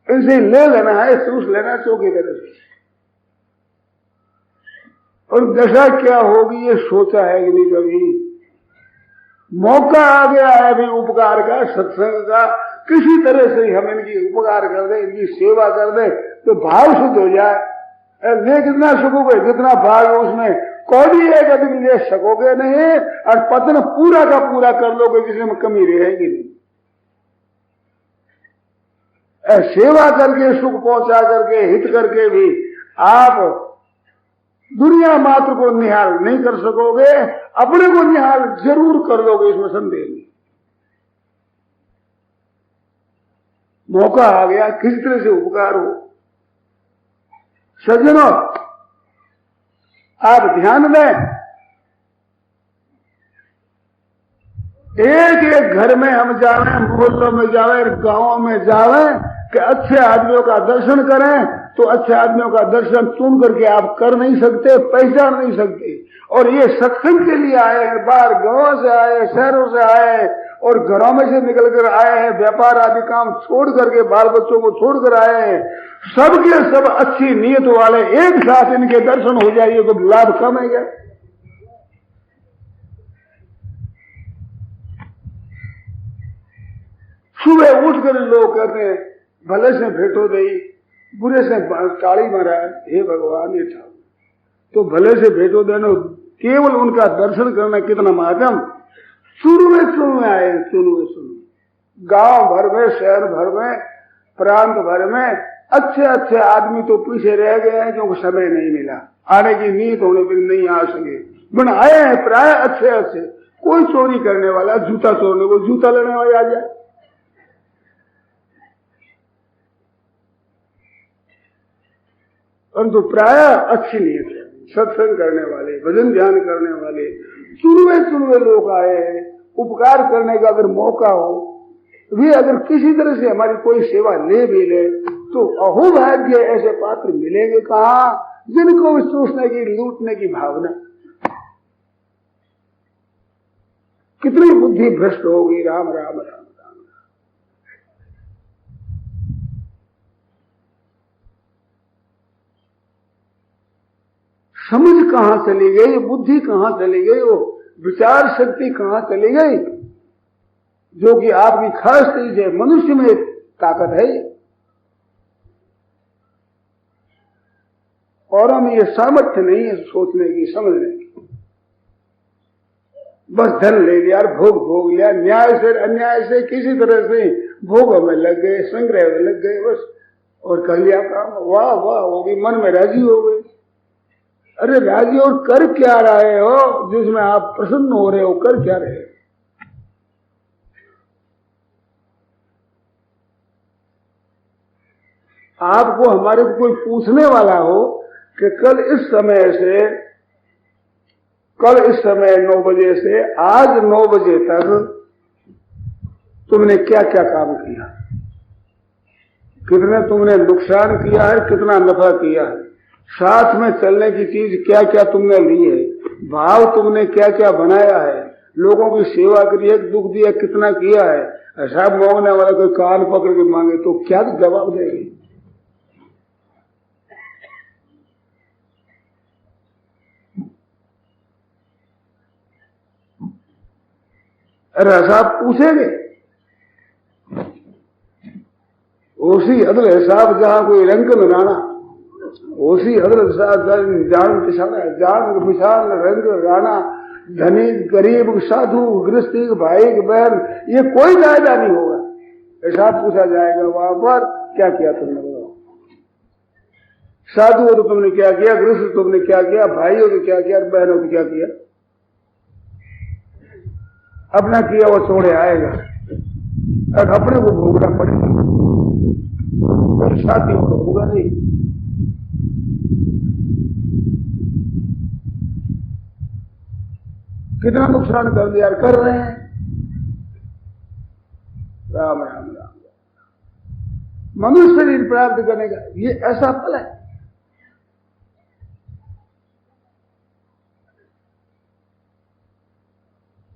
इनसे ले लेना है, चूस लेना चौकी तरह से। और दशा क्या होगी ये सोचा है कि नहीं कभी? मौका आ गया है भी उपकार का, सत्संग का, किसी तरह से हम इनकी उपकार कर दे, इनकी सेवा कर दे तो भाव शुद्ध हो जाए। ले कितना सकोगे, जितना भाग हो उसमें कौड़ी एक अधिक ले सकोगे नहीं, और पतन पूरा का पूरा कर लोगे जिसमें कमी रहेगी नहीं। सेवा करके, सुख पहुंचा करके, हित करके भी आप दुनिया मात्र को निहाल नहीं कर सकोगे, अपने को निहाल जरूर कर लोगे, इसमें संदेह नहीं। मौका आ गया, किसी तरह से उपकार हो। सज्जनों, आप ध्यान दें, एक एक घर में हम जावें, मोहल्लों में जावें, गांवों में जावें कि अच्छे आदमियों का दर्शन करें, तो अच्छे आदमियों का दर्शन चुन करके आप कर नहीं सकते, पहचान नहीं सकते। और ये सत्संग के लिए आए हैं, बाहर गांवों से आए, शहरों से आए, और घरों में से निकल कर आए हैं, व्यापार आदि काम छोड़ करके, बाल बच्चों को छोड़कर आए हैं, सबके सब अच्छी नीयत वाले, एक साथ इनके दर्शन हो जाइए तो लाभ कम है क्या? सुबह उठकर लोग कहते हैं भले से भेंटो दई, बुरे से ताली मारा, हे भगवान ये था तो भले से भेंटो देना, केवल उनका दर्शन करना कितना महात्म। शुरू में आए, गांव भर में, शहर भर में, प्रांत भर में अच्छे अच्छे आदमी तो पीछे रह गए हैं क्योंकि समय नहीं मिला, आने की नीयत होने पर नहीं आ सके। बन आए हैं प्राय अच्छे अच्छे, कोई चोरी करने वाला, जूता चोरने को जूता लेने वाले आ जाए, परंतु प्राय अच्छी नीयत है, सत्संग करने वाले, भजन ध्यान करने वाले, चुनवे लोग आए हैं। उपकार करने का अगर मौका हो, वे अगर किसी तरह से हमारी कोई सेवा ले भी ले तो अहोभाग्य ऐसे पात्र मिलेंगे कहाँ जिनको चूसने की, लूटने की भावना। कितनी बुद्धि भ्रष्ट होगी। राम राम राम। समझ कहां चली गई, बुद्धि कहां चली गई, वो विचार शक्ति कहां चली गई, जो कि आपकी खास चीज है। मनुष्य में ताकत है और हम ये सामर्थ्य नहीं है सोचने की, समझने की। बस धन ले लिया, भोग लिया, न्याय से अन्याय से किसी तरह से भोग में लग गए, संग्रह में लग गए बस, और कर लिया काम, वाह वाह होगी, मन में राजी हो गए। अरे राजी और कर क्या रहे हो जिसमें आप प्रसन्न हो रहे हो, कर क्या रहे हो? आपको हमारे को कोई पूछने वाला हो कि कल इस समय 9 बजे से आज 9 बजे तक तुमने क्या क्या काम किया, कितने तुमने नुकसान किया है, कितना नफा किया है, साथ में चलने की चीज क्या क्या तुमने ली है, भाव तुमने क्या क्या बनाया है, लोगों की सेवा करी है, दुख दिया कितना किया है। ऐसा मांगने वाला कोई कान पकड़ के मांगे तो क्या जवाब देंगे? अरे साहब पूछेंगे उसी अदल हिसाब जहां कोई रंग लगाना उसी अदल हिसाब जान पिछाना जान पिछान रंग लगाना धनी गरीब साधु गृहस्थी भाई बहन ये कोई कायदा नहीं होगा। हिसाब पूछा जाएगा वहां पर क्या किया तुमने बताओ। साधु हो तो तुमने क्या किया, गृहस्थ तुमने क्या किया, भाई हो तो क्या किया, बहन हो तो क्या किया। अपना किया वो छोड़े आएगा और अपने को भोगना पड़ेगा और साथी हो तो होगा नहीं। कितना नुकसान कर दिया कर रहे हैं। राम राम राम मनुष्य शरीर प्राप्त करने का ये ऐसा फल है।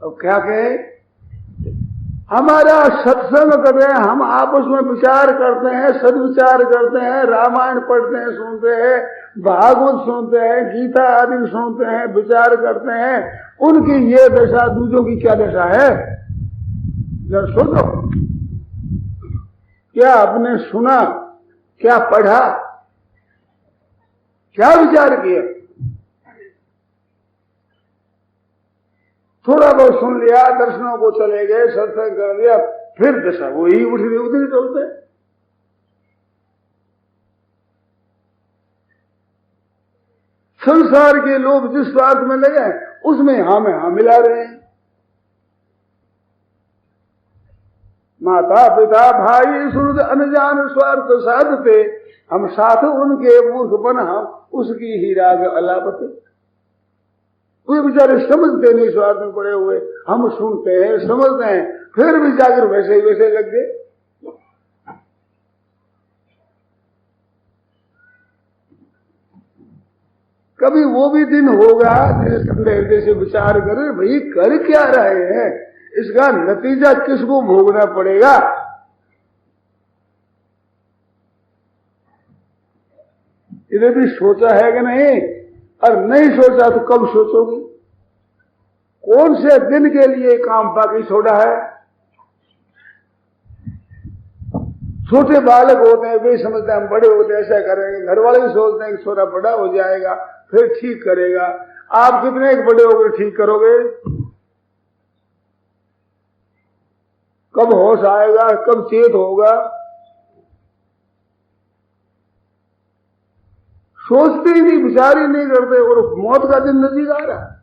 अब क्या कहे हमारा सत्संग करते हैं, हम आपस में विचार करते हैं, सदविचार करते हैं, रामायण पढ़ते हैं, सुनते हैं, भागवत सुनते हैं, गीता आदि सुनते हैं, विचार करते हैं, उनकी ये दशा दूसरों की क्या दशा है जरा सुनो। क्या आपने सुना, क्या पढ़ा, क्या विचार किया। थोड़ा बहुत सुन लिया, दर्शनों को चले गए, सत्संग कर लिया, फिर दशा वही उठ रही उधर चलते। संसार के लोग जिस बात में लगे उसमें हाँ में हाँ मिला रहे हैं। माता पिता भाई सुहृद अनजान स्वार्थ साधते, हम साथ उनके मूर्ख बन हम उसकी ही राग अलापते। वे बेचारे समझते नहीं, स्वार्थ में पड़े हुए, हम सुनते हैं समझते हैं, फिर भी जाकर वैसे ही वैसे लग गए। कभी वो भी दिन होगा जैसे ठंडे हृदय से विचार करें भाई कर क्या रहे हैं, इसका नतीजा किसको भोगना पड़ेगा। इधर भी सोचा है कि नहीं, और नहीं सोचा तो कब सोचोगे। कौन से दिन के लिए काम बाकी छोड़ा है। छोटे बालक होते हैं वे समझते हैं हम बड़े होते हैं ऐसा करेंगे, घर वाले भी सोचते हैं कि छोटा बड़ा हो जाएगा फिर ठीक करेगा। आप कितने एक बड़े होकर ठीक करोगे। कब होश आएगा, कब चेत होगा। सोचते ही नहीं, विचार ही नहीं करते, और मौत का दिन नजदीक आ रहा है,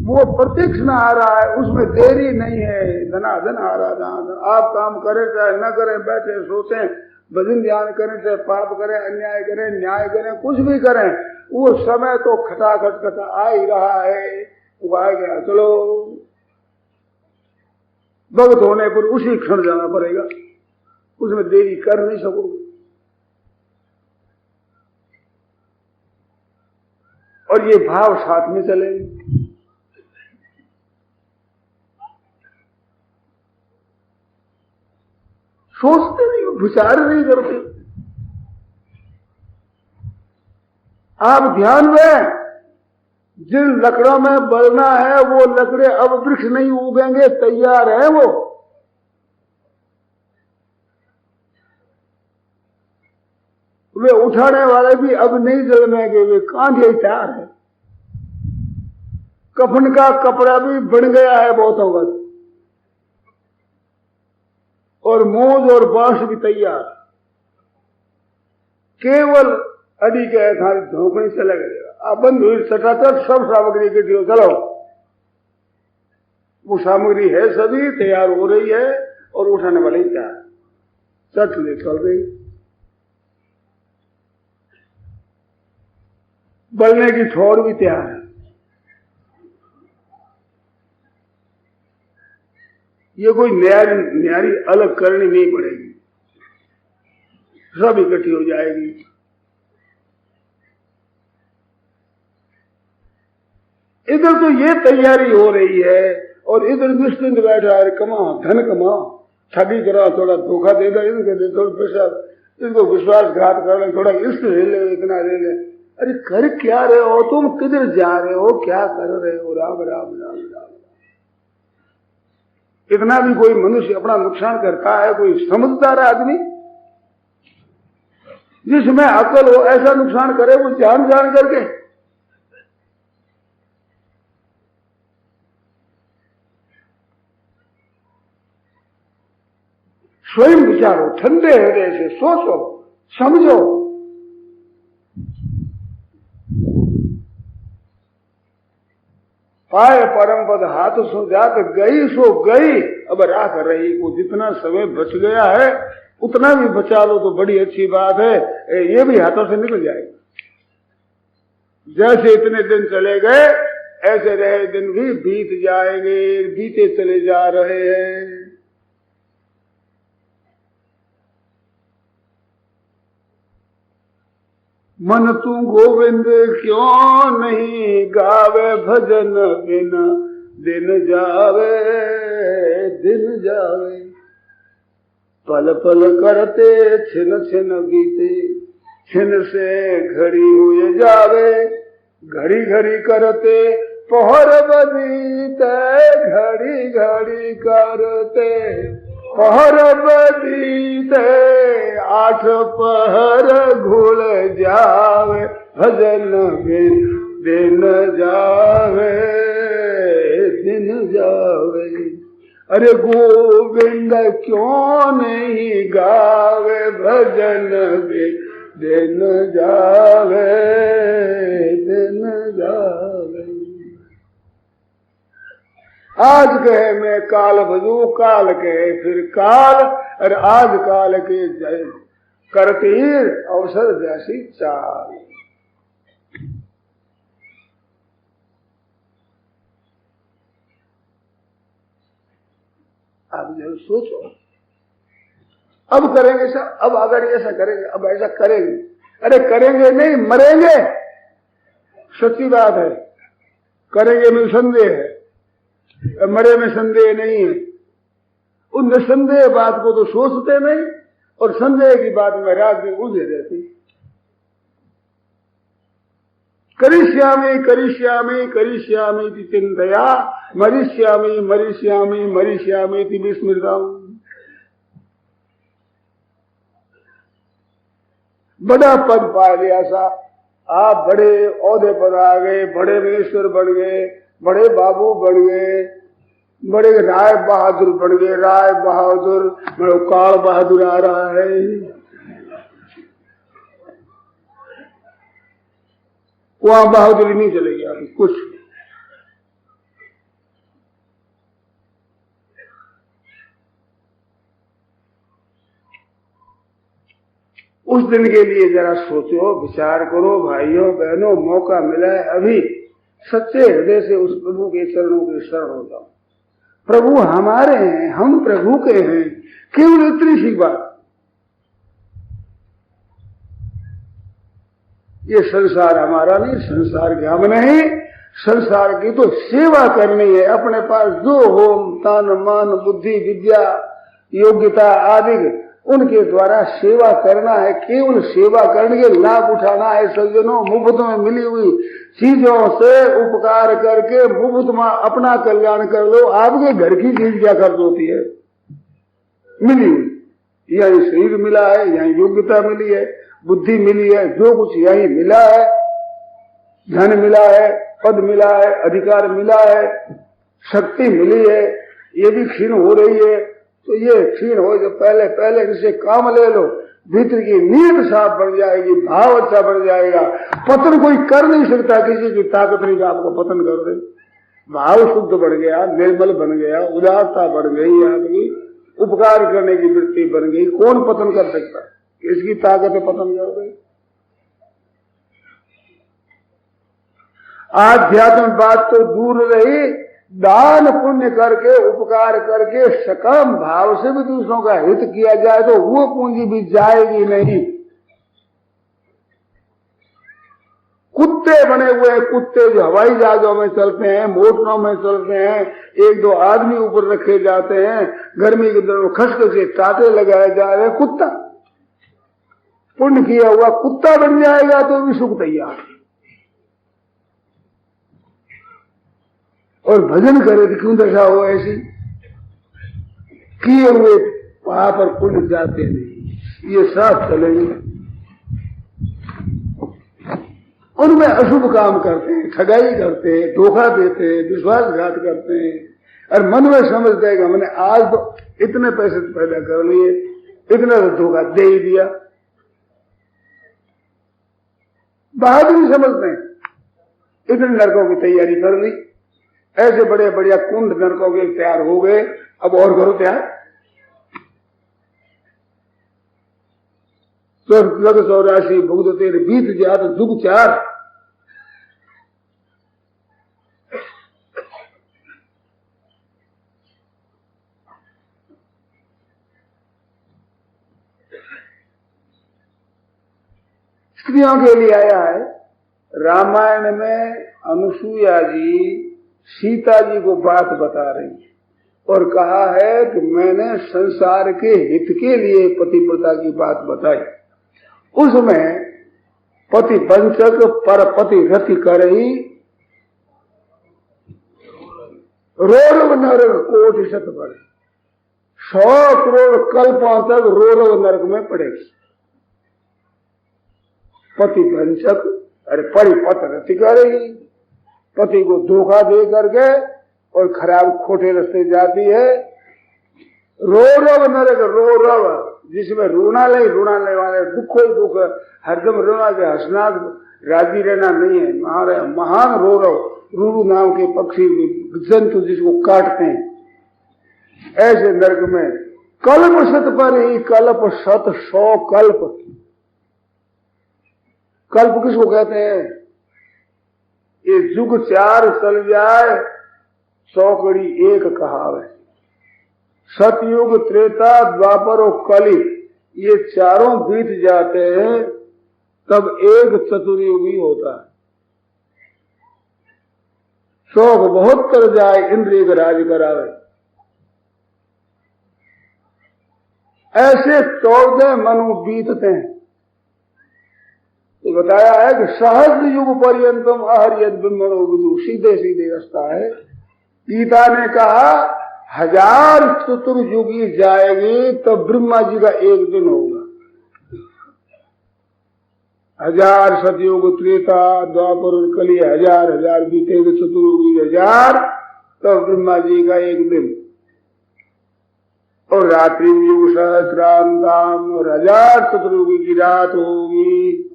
वो प्रत्यक्ष में आ रहा है, उसमें देरी नहीं है, धनाधन आ रहा है। आप काम करें चाहे न करें, बैठे सोचें, भजन ध्यान करें चाहे पाप करें, अन्याय करें, न्याय करें, कुछ भी करें, वो समय तो खटाखट खटा आ ही रहा है। वो आ गया, चलो भक्त होने पर उसी क्षण जाना पड़ेगा, उसमें देरी कर नहीं सकोगे। और ये भाव साथ में चलेंगे। सोचते नहीं, विचार नहीं करते। आप ध्यान में जिन लकड़ों में बढ़ना है वो लकड़े अब वृक्ष नहीं उगेंगे, तैयार है वो। वे उठाने वाले भी अब नहीं जलमेंगे, वे कांधे तैयार है। कफन का कपड़ा भी बन गया है बहुतों का, और मोज और बांस भी तैयार। केवल अड़ी के था धोखने से लगेगा। आप बंद हुई सटासट सब सामग्री के दियो, चलो वो सामग्री है सभी तैयार हो रही है, और उठाने वाले तैयार, चट ले चल रही। बलने की छोड़ भी तैयार है। ये कोई न्यारी अलग करनी नहीं पड़ेगी, सब इकट्ठी हो जाएगी। इधर तो ये तैयारी हो रही है, और इधर निश्चिंत बैठा है, कमा धन कमा, ठगी करा, थोड़ा धोखा दे दो, इनको दे थोड़ा पैसा, इसको विश्वासघात कर ले, थोड़ा इसको ले ले, इतना ले ले। अरे कर क्या रहे हो तुम, किधर जा रहे हो, क्या कर रहे हो। राम राम राम राम। इतना भी कोई मनुष्य अपना नुकसान करता है? कोई समझदार आदमी जिसमें अकल हो ऐसा नुकसान करे वो जान जान करके? स्वयं विचारो, ठंडे हृदय से सोचो, समझो। पाए परम पद हाथ सो जात, गई सो गई, अब राख रही को। जितना समय बच गया है उतना भी बचा लो तो बड़ी अच्छी बात है, ये भी हाथों से निकल जाएगा। जैसे इतने दिन चले गए ऐसे रहे दिन भी बीत जाएंगे, बीते चले जा रहे हैं। मन तू गोविंद क्यों नहीं गावे, भजन बिना दिन जावे, दिन जावे। पल पल करते छिन छिन बीते, छिन से घड़ी हुए जावे। घड़ी घड़ी करते पहर बदीते, घड़ी घड़ी करते पहर बदीते। 8 पहर घुल जावे, भजन बिन दिन जावे, दिन जावे। अरे गोविंद क्यों नहीं गावे, भजन बिन दिन जावे, दिन जावे। आज कहे मैं काल भजू, काल कहे फिर काल, और आज काल के जय करते अवसर जैसी चाल। आप जरूर सोचो, अब करेंगे सर, अब अगर ऐसा करेंगे, अब ऐसा करेंगे। अरे करेंगे नहीं, मरेंगे। सच्ची बात है, करेंगे में संदेह है, मरे में संदेह नहीं है। उन निसंदेह बात को तो सोचते नहीं, और संदेह की बात में रात में उलझे रहते। करिष्यामि करिष्यामि करिष्यामि इति चिंतया, मरिष्यामि मरिष्यामि मरिष्यामि इति विस्मृतम्। बड़ा पद पा लिया सा, आप बड़े औहदे पर आ गए, बड़े मिनिस्टर बन गए, बड़े बाबू बन गए, बड़े राय बहादुर बन गए, राय बहादुर, बड़े काल बहादुर आ रहा है। वहां बहादुरी नहीं चलेगी अभी कुछ। उस दिन के लिए जरा सोचो, विचार करो भाइयों बहनों, मौका मिला है अभी। सच्चे हृदय से उस प्रभु के चरणों के शरण हो जाओ। प्रभु हमारे हैं, हम प्रभु के हैं, केवल इतनी सी बात। ये संसार हमारा नहीं, संसार के हम नहीं, संसार की तो सेवा करनी है। अपने पास जो हो तन मन बुद्धि विद्या योग्यता आदि, उनके द्वारा सेवा करना है। केवल सेवा करने के लाभ उठाना है। सज्जनों, मुफ्त में मिली हुई चीजों से उपकार करके मुफ्त में अपना कल्याण कर लो। आपके घर की चीज क्या खर्च होती है? मिली हुई, यही शरीर मिला है, यही योग्यता मिली है, बुद्धि मिली है, जो कुछ यही मिला है, धन मिला है, पद मिला है, अधिकार मिला है, शक्ति मिली है, ये भी क्षीण हो रही है। तो ये क्षीण हो, जो पहले पहले इनसे काम ले लो, भीतर की नींद साफ बढ़ जाएगी, भाव अच्छा बढ़ जाएगा। पतन कोई कर नहीं सकता, किसी की ताकत नहीं कि आपको पतन कर दे। भाव शुद्ध बढ़ गया, निर्मल बन गया, उदारता बढ़ गई, आपकी उपकार करने की वृत्ति बन गई। कौन पतन कर सकता? इसकी ताकत है पतन कर दे। आध्यात्म बात तो दूर रही, दान पुण्य करके उपकार करके सकम भाव से भी दूसरों का हित किया जाए तो वो पूंजी भी जाएगी नहीं। कुत्ते बने हुए कुत्ते जो हवाई जहाजों में चलते हैं, मोटरों में चलते हैं, 1-2 आदमी ऊपर रखे जाते हैं, गर्मी के दिनों खसखस से टाटे लगाए जा रहे हैं। कुत्ता पुण्य किया हुआ कुत्ता बन जाएगा तो भी सुख तैयार। और भजन करे तो क्यों दशा हो ऐसी? किए हुए पाप और पुण्य जाते नहीं, ये साथ चलेंगे। उनमें अशुभ काम करते हैं, ठगाई करते हैं, धोखा देते हैं, विश्वासघात करते हैं, और मन में समझते हैं कि हमने आज तो इतने पैसे पैदा कर लिए, इतना तो धोखा दे ही दिया। बहादुरी समझते हैं, इतने नरकों की तैयारी कर ली, ऐसे बड़े बढ़िया कुंड नरकों के तैयार हो गए, अब और करो तैयार। स्वर्ग 84 भुगत तेरे बीत जात दुख चार। स्त्रियों के लिए आया है रामायण में, अनुसुईया जी सीता जी को बात बता रही है और कहा है कि मैंने संसार के हित के लिए पतिव्रता की बात बताई। उसमें पति वंचक पर पति रति करही, रोरव नरक कोटि शत पर, 100 करोड़ कल्पों तक रोरव नरक में पड़ेगी। पति वंचक अरे परिपत रति करेगी, पति को धोखा दे करके और खराब खोटे रास्ते जाती है। रोरव नरक, रोरव जिसमें रोनालय वाले दुख ही दुख, हरदम रोना के हंसना राजी रहना नहीं है। महान रोरव, रूरू नाम के पक्षी जंतु जिसको काटते हैं, ऐसे नरक में कल्प शत पर ही, कल्प शत 100 कल्प। कल्प किसको कहते हैं? ये जुग 4 चल जाए 100 कड़ी 1 कहावे। सतयुग, त्रेता, द्वापर और कली, ये चारों बीत जाते हैं तब एक चतुर्युगी होता है। शौक बहुत कर जाए इंद्रिय का राज करावे। ऐसे 14 मनु बीतते हैं। तो बताया है कि सहस्र युग पर्यंतम अहर्यद ब्रह्मणो विदु, सीधे सीधे रास्ता है। गीता ने कहा 1000 चतुर्युगी जाएगी तब ब्रह्मा जी का एक दिन होगा। 1000 सतयुग, त्रेता, द्वापर और कली, 1000 बीतेंगे, चतुर्युगी 1000 तब ब्रह्मा जी का एक दिन। और रात्रि युग सहस्रांताम, और 1000 चतुर्युगी की रात होगी।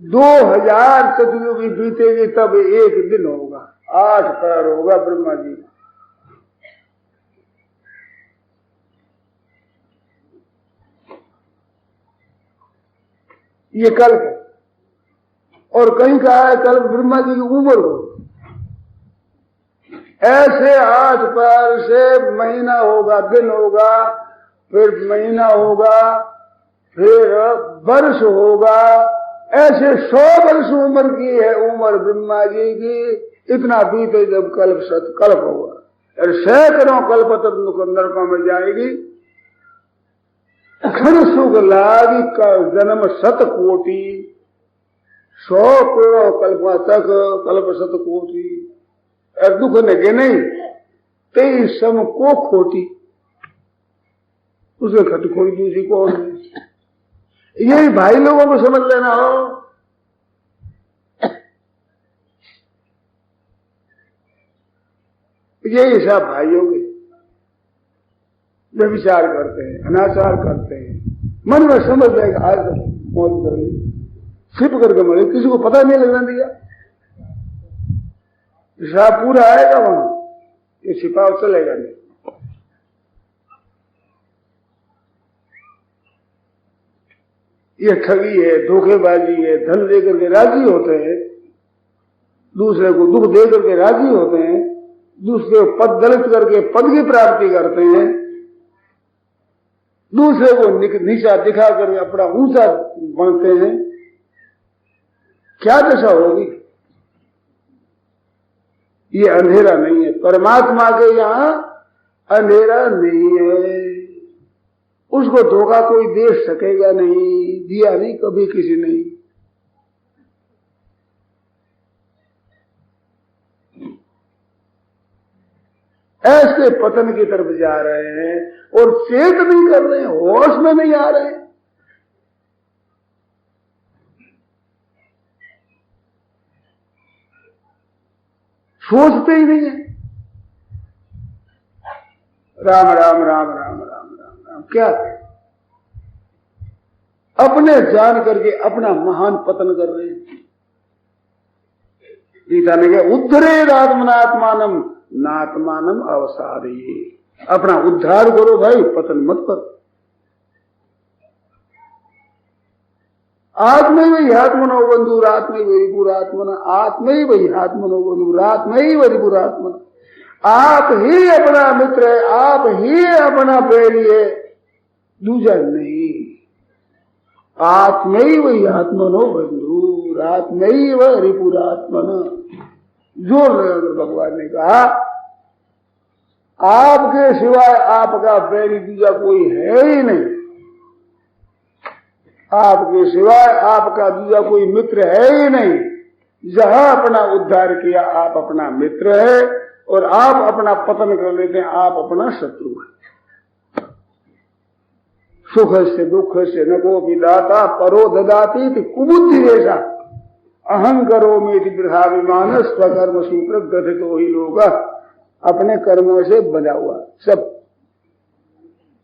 2000 चतुर्युगी बीतेगी तब एक दिन होगा। 8 पैर होगा ब्रह्मा जी। ये कल्प है। और कहीं कहा है कल्प ब्रह्मा जी की उम्र हो। ऐसे 8 पैर से महीना होगा, दिन होगा, फिर महीना होगा, फिर वर्ष होगा। ऐसे 100 वर्ष उम्र की है उम्र ब्रह्मा जी की। इतना बीते जब कल्प होगा, और सैकड़ों कल्प तक नरकों में जाएगी। खर सुख लागी का जन्म 100 कोटि, 100 करोड़ कल्प तक कल्प 100 कोटि, और दुख लगे नहीं 23 सम को खोटी, उसे खटखोड़ी दूसरी कौन है? यही भाई लोगों को समझ लेना हो। यही सब भाइयों के व्यभिचार करते हैं, अनाचार करते हैं। मन में समझ जाएगा आज मौत कर ली, छिप करके मरे, किसी को पता नहीं लगने दिया। हिसाब पूरा आएगा वहां, ये छिपाव चलेगा नहीं। ये ठगी है, धोखेबाजी है। धन देकर के राजी होते हैं, दूसरे को दुख देकर के राजी होते हैं, दूसरे को पद दलित करके पद की प्राप्ति करते हैं, दूसरे को नीचा दिखा करके अपना ऊंचा बनते हैं। क्या दशा होगी? ये अंधेरा नहीं है। परमात्मा के यहां अंधेरा नहीं है। उसको धोखा कोई दे सकेगा नहीं, दिया नहीं कभी किसी ने। ऐसे पतन की तरफ जा रहे हैं और चेत नहीं कर रहे हैं, होश में नहीं आ रहे हैं। सोचते ही नहीं है। राम राम राम राम राम राम राम क्या अपने जान करके अपना महान पतन कर रहे हैं। गीता ने कहा उद्धरेद आत्मनात्मानम नात्मानम अवसादये। अपना उद्धार करो भाई, पतन मत करो। आत्मैव आत्मनो बंधुरात्मैव रिपुरात्मन आत्मैव आत्मनो बंधुरात्मैव रिपुरात्मन। आप ही अपना मित्र है, आप ही अपना प्रेमी है, दूसरा नहीं। आत्मैव आत्मनो बंधुरात्मैव रिपुरात्मन। जोर लगाकर भगवान ने कहा आपके सिवाय आपका प्रेमी दूसरा कोई है ही नहीं। आपके सिवाय आपका दूसरा कोई मित्र है ही नहीं। जहां अपना उद्धार किया आप अपना मित्र है और आप अपना पतन कर लेते हैं, आप अपना शत्रु है। सुख से दुख से नको की दाता परो ददाती थी कुबुद्धि जैसा अहं करो मेरी वृथाभिमान स्वकर्म सूत्र ग्रथित तो ही लोग। अपने कर्मों से बंधा हुआ सब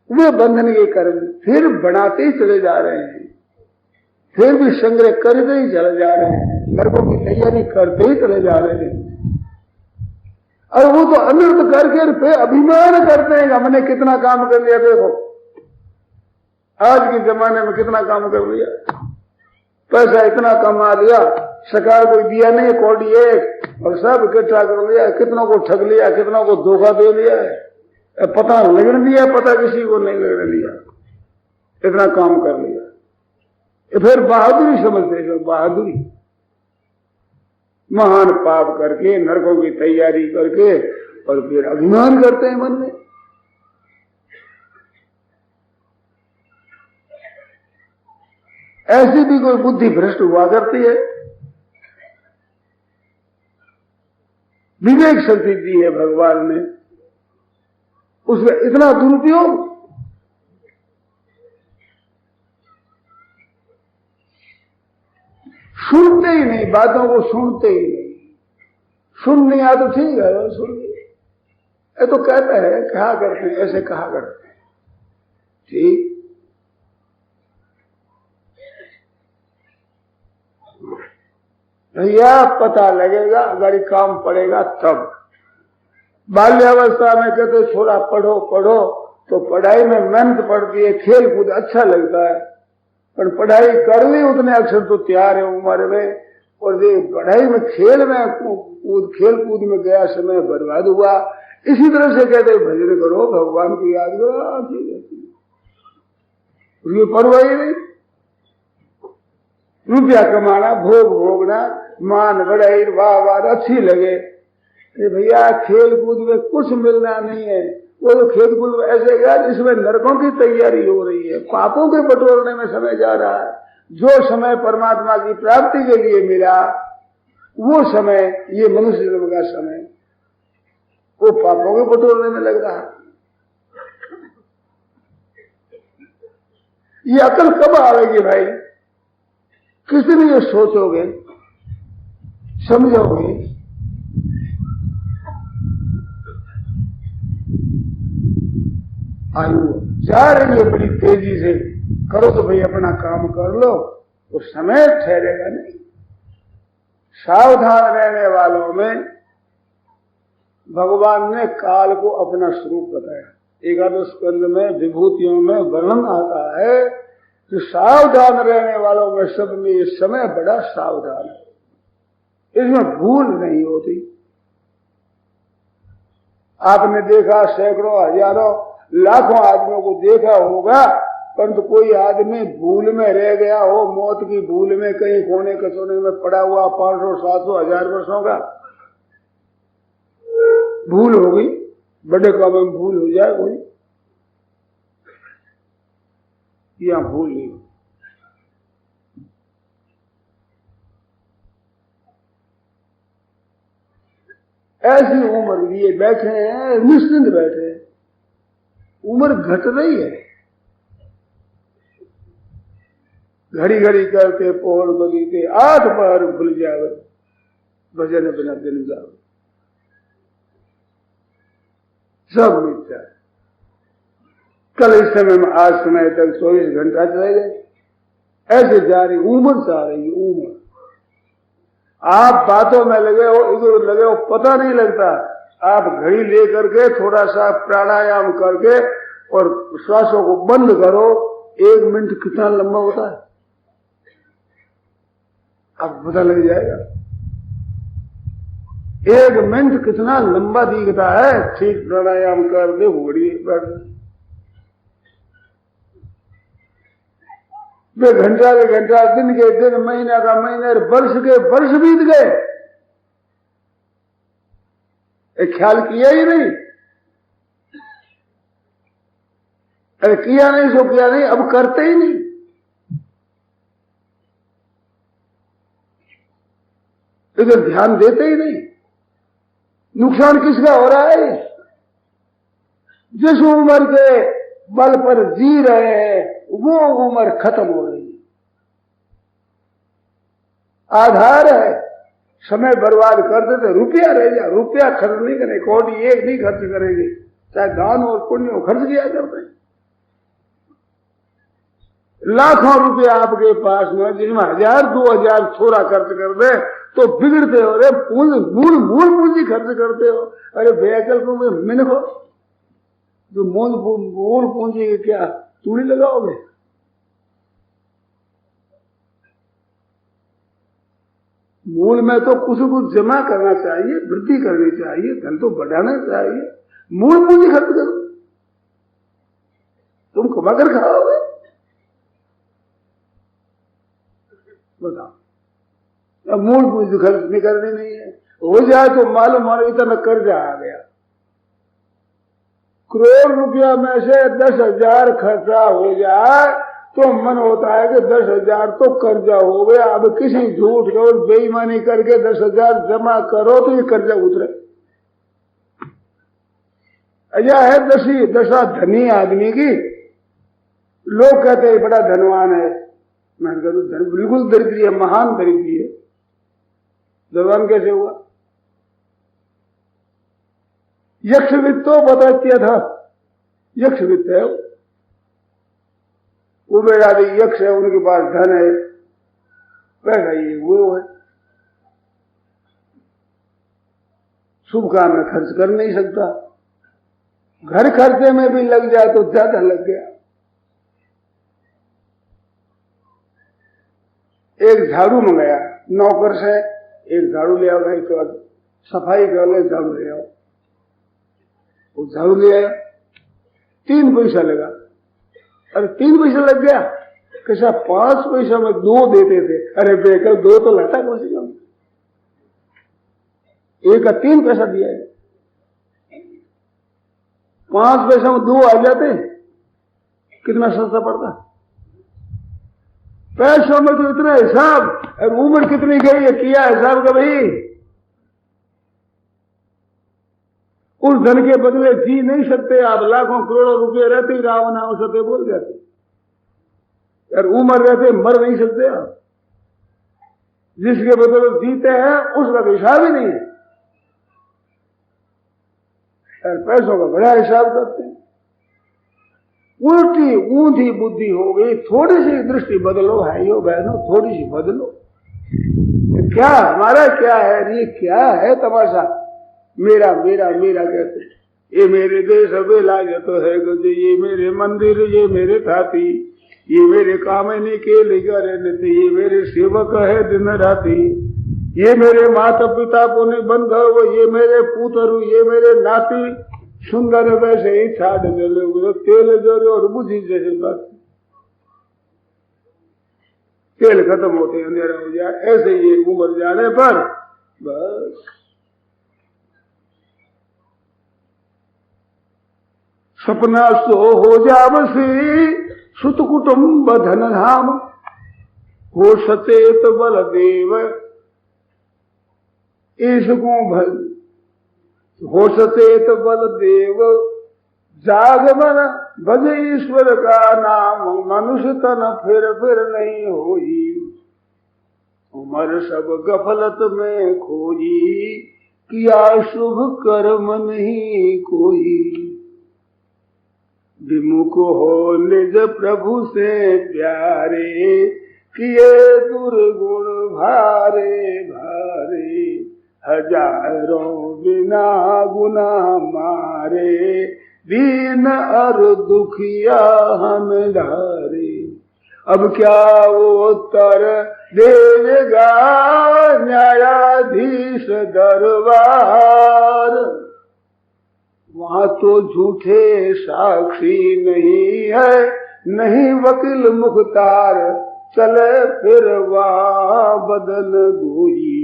वे बंधन के कर्म फिर बनाते ही चले जा रहे हैं, फिर भी संग्रह करते ही चले जा रहे हैं, नरकों की तैयारी करते ही चले जा रहे हैं। और वो तो अनर्थ करके फिर अभिमान करते हैं हमने कितना काम कर लिया। देखो आज के जमाने में कितना काम कर लिया, पैसा इतना कमा लिया, सरकार को दिया नहीं कौड़ी एक और सब इकट्ठा कर लिया, कितनों को ठग लिया, कितनों को धोखा दे लिया है, पता लगने दिया, पता किसी को नहीं लगने दिया, इतना काम कर लिया। फिर बहादुरी समझते हैं, बहादुरी महान पाप करके नरकों की तैयारी करके और फिर अभिमान करते हैं मन में। ऐसी भी कोई बुद्धि भ्रष्ट हुआ करती है। विवेक शक्ति दी है भगवान ने, उसमें इतना दुरुपयोग। सुनते ही नहीं, बातों को सुनते ही नहीं। सुन नहीं आ तो ठीक है, सुन ये तो कहते हैं, कहा करते हैं, ऐसे कहा करते हैं, ठीक। भैया पता लगेगा अगर काम पड़ेगा तब। बाल्यावस्था में कहते थोड़ा पढ़ो पढ़ो, तो पढ़ाई में मेहनत पड़ती है, खेल कूद अच्छा लगता है, पर पढ़ाई कर ली उतने अक्षर तो तैयार है उम्र में, और ये पढ़ाई में खेल कूद में गया समय बर्बाद हुआ। इसी तरह से कहते भजन करो, भगवान की याद करो, ठीक है, उसकी परवाह ही नहीं। रुपया कमाना, भोग भोगना, मान बढ़ाई वाह वाह अच्छी लगे, भैया खेल कूद में कुछ मिलना नहीं है। वो तो खेल कूद में ऐसे गया जिसमें नरकों की तैयारी हो रही है, पापों के बटोरने में समय जा रहा है। जो समय परमात्मा की प्राप्ति के लिए मिला वो समय, ये मनुष्य जन्म का समय, वो पापों के बटोरने में लग रहा है। ये अकल कब आएगी भाई? किस दिन ये सोचोगे, समझोगे? आयु जा रही है बड़ी तेजी से, करो तो भाई अपना काम कर लो, तो समय ठहरेगा नहीं। सावधान रहने वालों में भगवान ने काल को अपना स्वरूप बताया। एकादश स्कंद में विभूतियों में वर्णन आता है कि सावधान रहने वालों में सब में ये समय बड़ा सावधान है, इसमें भूल नहीं होती। आपने देखा सैकड़ों हजारों लाखों आदमियों को देखा होगा, परंतु कोई आदमी भूल में रह गया हो, मौत की भूल में कहीं कोने कचोने में पड़ा हुआ 500, 700, 1000 वर्षों का भूल हो गई, बड़े काम में भूल हो जाए कोई, यहां भूल नहीं। ऐसी उम्र लिए बैठे हैं, निश्चिंत बैठे हैं, उम्र घट रही है। घड़ी घड़ी करके पोड़ बगीचे 8 बार भूल जावे, भजन बिना दिन जावे, सब मिथ्या है। कल इस समय में आज समय तक 24 घंटा चले गए, ऐसे जा रही उम्र जा रही उम्र। आप बातों में लगे हो, इधर लगे हो, पता नहीं लगता। आप घड़ी लेकर के थोड़ा सा प्राणायाम करके और श्वासों को बंद करो, 1 मिनट कितना लंबा होता है आपको पता लग जाएगा। 1 मिनट कितना लंबा दिखता है। ठीक प्राणायाम कर दे, घड़ी बैठ वे घंटा के घंटा, दिन के दिन, महीना का महीना, वर्ष के वर्ष बीत गए, एक ख्याल किया ही नहीं। अरे किया नहीं सो किया नहीं, अब करते ही नहीं। इधर ध्यान देते ही नहीं। नुकसान किसका हो रहा है? जिस उम्र के बल पर जी रहे हैं वो उम्र खत्म हो रही है। आधार है, समय बर्बाद कर देते, रुपया रह जा, रुपया खर्च नहीं करेंगे, कौड़ी एक नहीं खर्च करेंगे, चाहे दान और पुण्य खर्च किया करते हैं। लाखों रुपया आपके पास में, जिसमें 1000-2000 थोड़ा खर्च कर दे तो बिगड़ते हो। अरे मूल पूंजी खर्च करते हो। अरे बेअकल को मिनखो, जो मूल पूंजी के क्या तूड़ी लगाओगे? मूल में तो कुछ जमा करना चाहिए, वृद्धि करनी चाहिए, धन तो बढ़ाना चाहिए। मूल पूंजी खर्च करो, तुम कमा कर खाओगे? बताओ, अब मूल पूंजी खर्च नहीं करनी नहीं है। हो जाए तो मालूम हो इतना कर्जा आ गया, करोड़ रुपया में से 10,000 खर्चा हो जाए तो मन होता है कि 10,000 तो कर्जा हो गया। अब किसी झूठ और बेईमानी करके 10,000 जमा करो तो ये कर्जा उतरे। अजा है दशा धनी आदमी की। लोग कहते हैं बड़ा धनवान है, मैं कहूं धन बिल्कुल दरिद्री है, महान दरिद्री है। धनवान कैसे हुआ? यक्ष वित्त तो बताया था, यक्ष वित्त है वो बेटा यक्ष है, उनके पास धन है, पैसा ये वो है, शुभ काम में खर्च कर नहीं सकता। घर खर्चे में भी लग जाए तो ज्यादा लग गया। एक झाड़ू मंगाया नौकर से, एक झाड़ू ले आओ भाई, तो सफाई कर ले, झाड़ू ले आओ। वो झाड़ू ले आया, 3 पैसा लगा। अरे 3 पैसा लग गया, कैसा 5 पैसा में 2 देते थे। अरे बेकर 2 तो लाता कम से कम, एक का 3 पैसा दिया है, 5 पैसा में 2 आ जाते, कितना सस्ता पड़ता। पैसों में तो इतना हिसाब, और उम्र कितनी गई है किया हिसाब का भाई। उस धन के बदले जी नहीं सकते आप, लाखों करोड़ों रुपए रहते ही रावण आओ सत्य बोल जाते, और उम्र रहते मर नहीं सकते आप। जिसके बदले जीते हैं उसका हिसाब ही नहीं है, और पैसों का बड़ा हिसाब करते हैं। उल्टी ऊंधी बुद्धि हो गई। थोड़ी सी दृष्टि बदलो भाइयों बहनों, थोड़ी सी बदलो। क्या हमारा क्या है, ये क्या है तमाशा? मेरा मेरा मेरा कहते, ये मेरे देश बेलाज तो है गज, ये मेरे मंदिर, ये मेरे थाती, ये मेरे कामनी के लेकर रहते, ये मेरे सेवक है दिन राती, ये मेरे माता पिता पुण्य बंधव, ये मेरे पुत्र, ये मेरे नाती, सुंदर वैसे ही छाड़ जले, तेल जोरे और बुझी जैसे बात। तेल खत्म होते अंधेरा हो जाए, ऐसे ये उम्र जाने पर बस सपना सो हो जावसी, सुत कुटुंब धन धाम, हो सचेत बल देव, इसको हो सचेत बलदेव जागमन भज ईश्वर का नाम, मनुष्य तन फिर नहीं होई, उमर सब गफलत में खोई, किया शुभ कर्म नहीं कोई। विमुख हो निज प्रभु से प्यारे, किए दुर्गुण भारे भारे, हजारों बिना गुना मारे, दीन और दुखिया हम धारे। अब क्या वो उत्तर देगा न्यायाधीश दरबार, वहाँ तो झूठे साक्षी नहीं है, नहीं वकील मुख्तार, चले फिर वहाँ बदल गोई।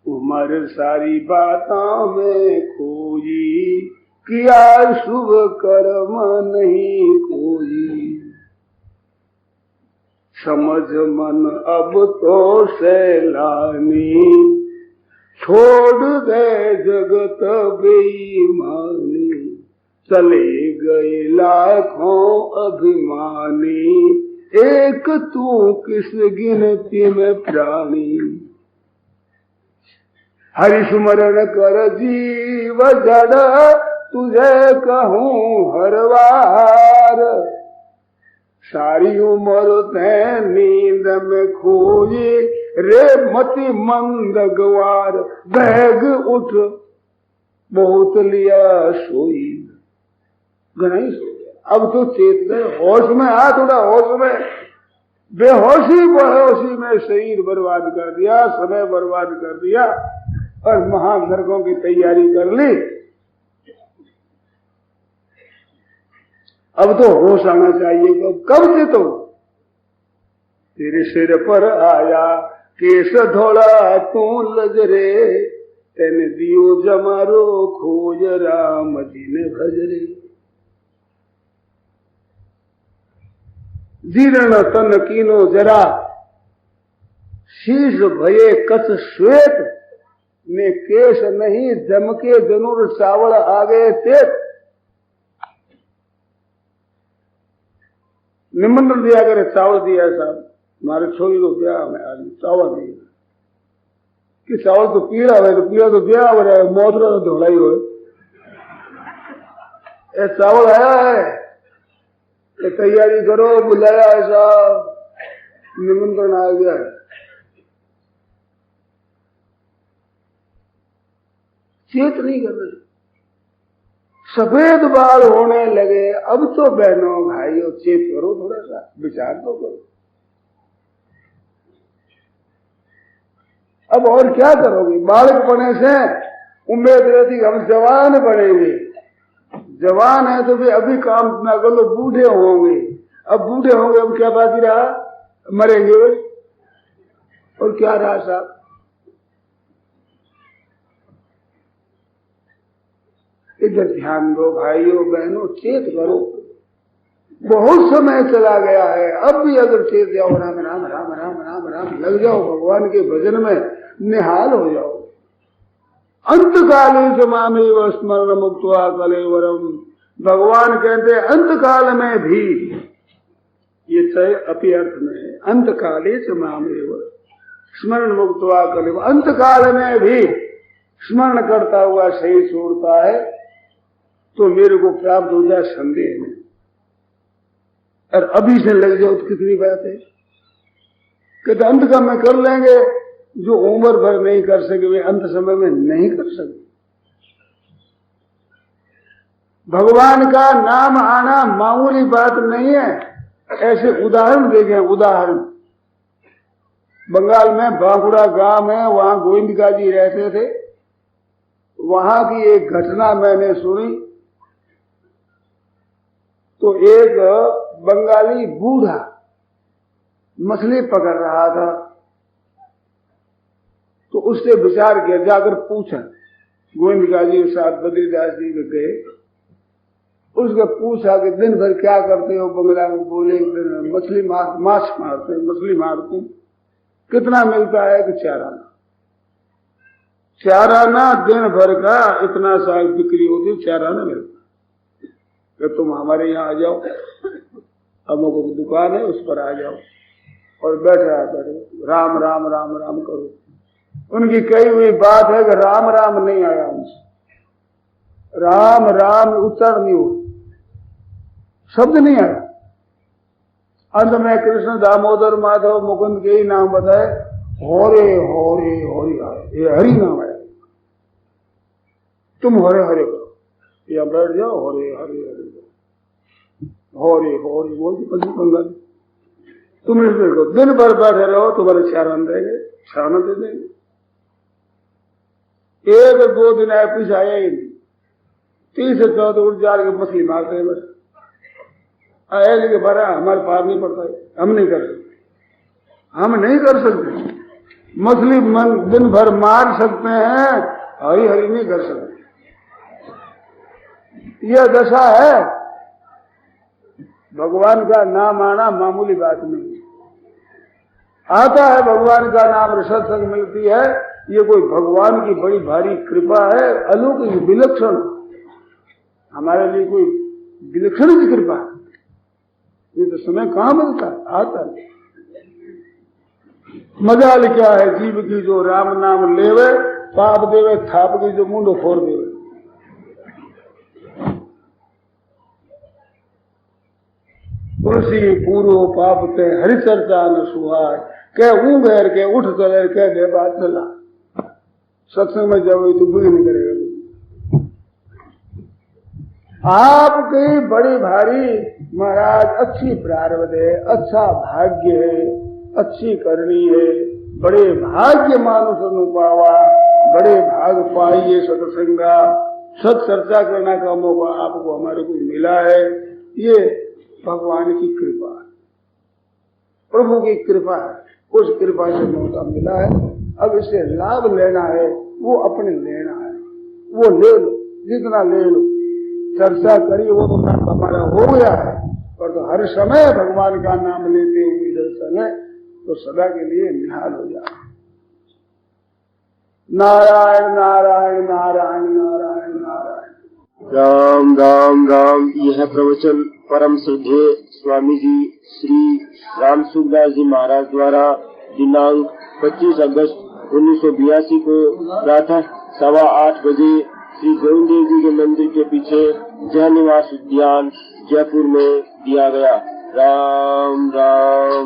उम्र सारी बातों में खोई, किया शुभ कर्म नहीं कोई। समझ मन अब तो सैलानी, छोड़ दे जगत बेईमानी, चले गए लाखों अभिमानी, एक तू किस गिनती में प्राणी। हरि सुमरण कर जीव जड़, तुझे कहूँ हर बार, सारी उम्र ते नींद में खोई, रे मति मंद गवार, बैग उठ बहुत लिया सोई। गणाई सो गया, अब तो चेत गए, होश में आ, थोड़ा होश में। बेहोशी बेहोशी में शरीर बर्बाद कर दिया, समय बर्बाद कर दिया और महानरकों की तैयारी कर ली। अब तो होश आना चाहिए। कब से तो तेरे सिर पर आया केस धोला तू लजरे, तेने दियो जमारो खोज राम दिन भजरे। जीर्ण तन कीनो जरा, शीश भये कस श्वेत, ने केश नहीं जमके जरूर चावल आगे तेत। निमंत्रण दिया करे, चावल दिया साहब, मारे छोरी को ब्याह में आज चावल दिया कि चावल तो पीड़ा है, तो पीड़ा तो ब्याह हो रहा है, मोदरा तो धोलाई हो। चावल आया है, तैयारी करो, बुलाया है साहब, निमंत्रण आ गया है। चेत नहीं कर रहे, सफेद बाल होने लगे। अब तो बहनों भाइयों चेत करो, थोड़ा सा विचार तो करो। अब और क्या करोगे? बालक बने से उम्मीद रहती कि हम जवान बनेंगे। जवान है तो भी अभी काम ना करो, बूढ़े होंगे। अब बूढ़े होंगे, अब क्या बाकी रहा? मरेंगे। और क्या रहा साहब? इधर ध्यान दो भाइयों बहनों, चेत करो। बहुत समय चला गया है, अब भी अगर चेत जाओ, राम राम राम राम राम राम लग जाओ, भगवान के भजन में निहाल हो जाओ। अंतकाले समामेव स्मरण मुक्त्वा कलेवरम। भगवान कहते हैं अंतकाल में भी, ये चय अपि अर्थ में है, अंतकाले समामेव स्मरण मुक्त्वा कलेवरम। अंतकाल में भी स्मरण करता हुआ सही छोड़ता है तो मेरे को प्राप्त हो जाए, संदेह नहीं। और अभी से लग जाओ तो कितनी बात है। कहते अंत का में कर लेंगे, जो उम्र भर नहीं कर सके वे अंत समय में नहीं कर सकते। भगवान का नाम आना मामूली बात नहीं है। ऐसे उदाहरण देखें, उदाहरण बंगाल में बांकुड़ा गांव है, वहां गोविंदका जी रहते थे। वहां की एक घटना मैंने सुनी। तो एक बंगाली बूढ़ा मछली पकड़ रहा था, तो उससे विचार किया, जाकर पूछा। गोविंदका जी के साथ बद्रीदास जी के गए, उसको पूछा कि दिन भर क्या करते हो बंगला में? बोले मछली माछ मारते, मछली मारते। कितना मिलता है? कि 4 आना। चारा ना दिन भर का इतना साल बिक्री होती, चारा ना मिलता। तो तुम हमारे यहाँ आ जाओ, अमुक दुकान है उस पर आ जाओ और बैठे राम राम राम राम करो। उनकी कही हुई बात है कि राम राम नहीं आया उनसे, राम राम उच्चार नहीं हो, शब्द नहीं आया। अंत में कृष्ण दामोदर माधव मुकुंद के ही नाम बताए, होरे होरे होरी आए, ये हरि नाम आया। तुम हरे हरे करो, या बैठ जाओ, होरे हरे हरे होरे होरे बोलती पश्चिम बंगाल। तुम इस देखो दिन भर बैठे रहो, तुम्हारे चारण देंगे, छाना दे देंगे। एक दो दिन आए पीछे आया ही नहीं, 30 से 14 उठ जा के मछली मारते हैं बस। आए कि बड़ा हमारे पार नहीं पड़ता है, हम नहीं कर सकते, हम नहीं कर सकते। मछली दिन भर मार सकते हैं, हरी हरी नहीं कर सकते। यह दशा है। भगवान का नाम आना मामूली बात नहीं। आता है भगवान का नाम, सत्संग मिलती है, ये कोई भगवान की बड़ी भारी कृपा है, अलौकिक विलक्षण। हमारे लिए कोई विलक्षण की कृपा है, ये तो समय कहां मिलता है, आता है। मजाल क्या है जीव की जो राम नाम लेवे, पाप देवे थाप की जो मुंडो फोड़ देवे। तुलसी पूर्व पाप ते हरि चर्चा न सुहाय, कह ऊ गैर के उठ चले, कह दे बात चला। सत्संग में जाओ तो बुरी नहीं करेगा। आपकी बड़ी भारी महाराज अच्छी प्रारब्ध है, अच्छा भाग्य है, अच्छी करनी है, बड़े भाग्य मानुष अनुपावा, बड़े भाग पाइए सत्संगा। सत चर्चा करने का मौका आपको हमारे को मिला है, ये भगवान की कृपा है, प्रभु की कृपा है। उस कृपा से मौका मिला है, अब इससे लाभ लेना है, वो अपने लेना है, वो ले लो, जितना ले लो। चर्चा करी वो तो नाम हमारा हो गया है, पर तो हर समय भगवान का नाम लेते हुए दर्शन है तो सदा के लिए निहाल हो जाए। नारायण नारायण नारायण नारायण नारायण। राम राम राम। यह प्रवचन परम श्रद्धेय स्वामी जी श्री राम सुखदास जी महाराज द्वारा दिनांक 25 अगस्त 1982 को प्रातः 8:15 बजे श्री गोविंद देव जी के मंदिर के पीछे जय निवास उद्यान जयपुर में दिया गया। राम राम।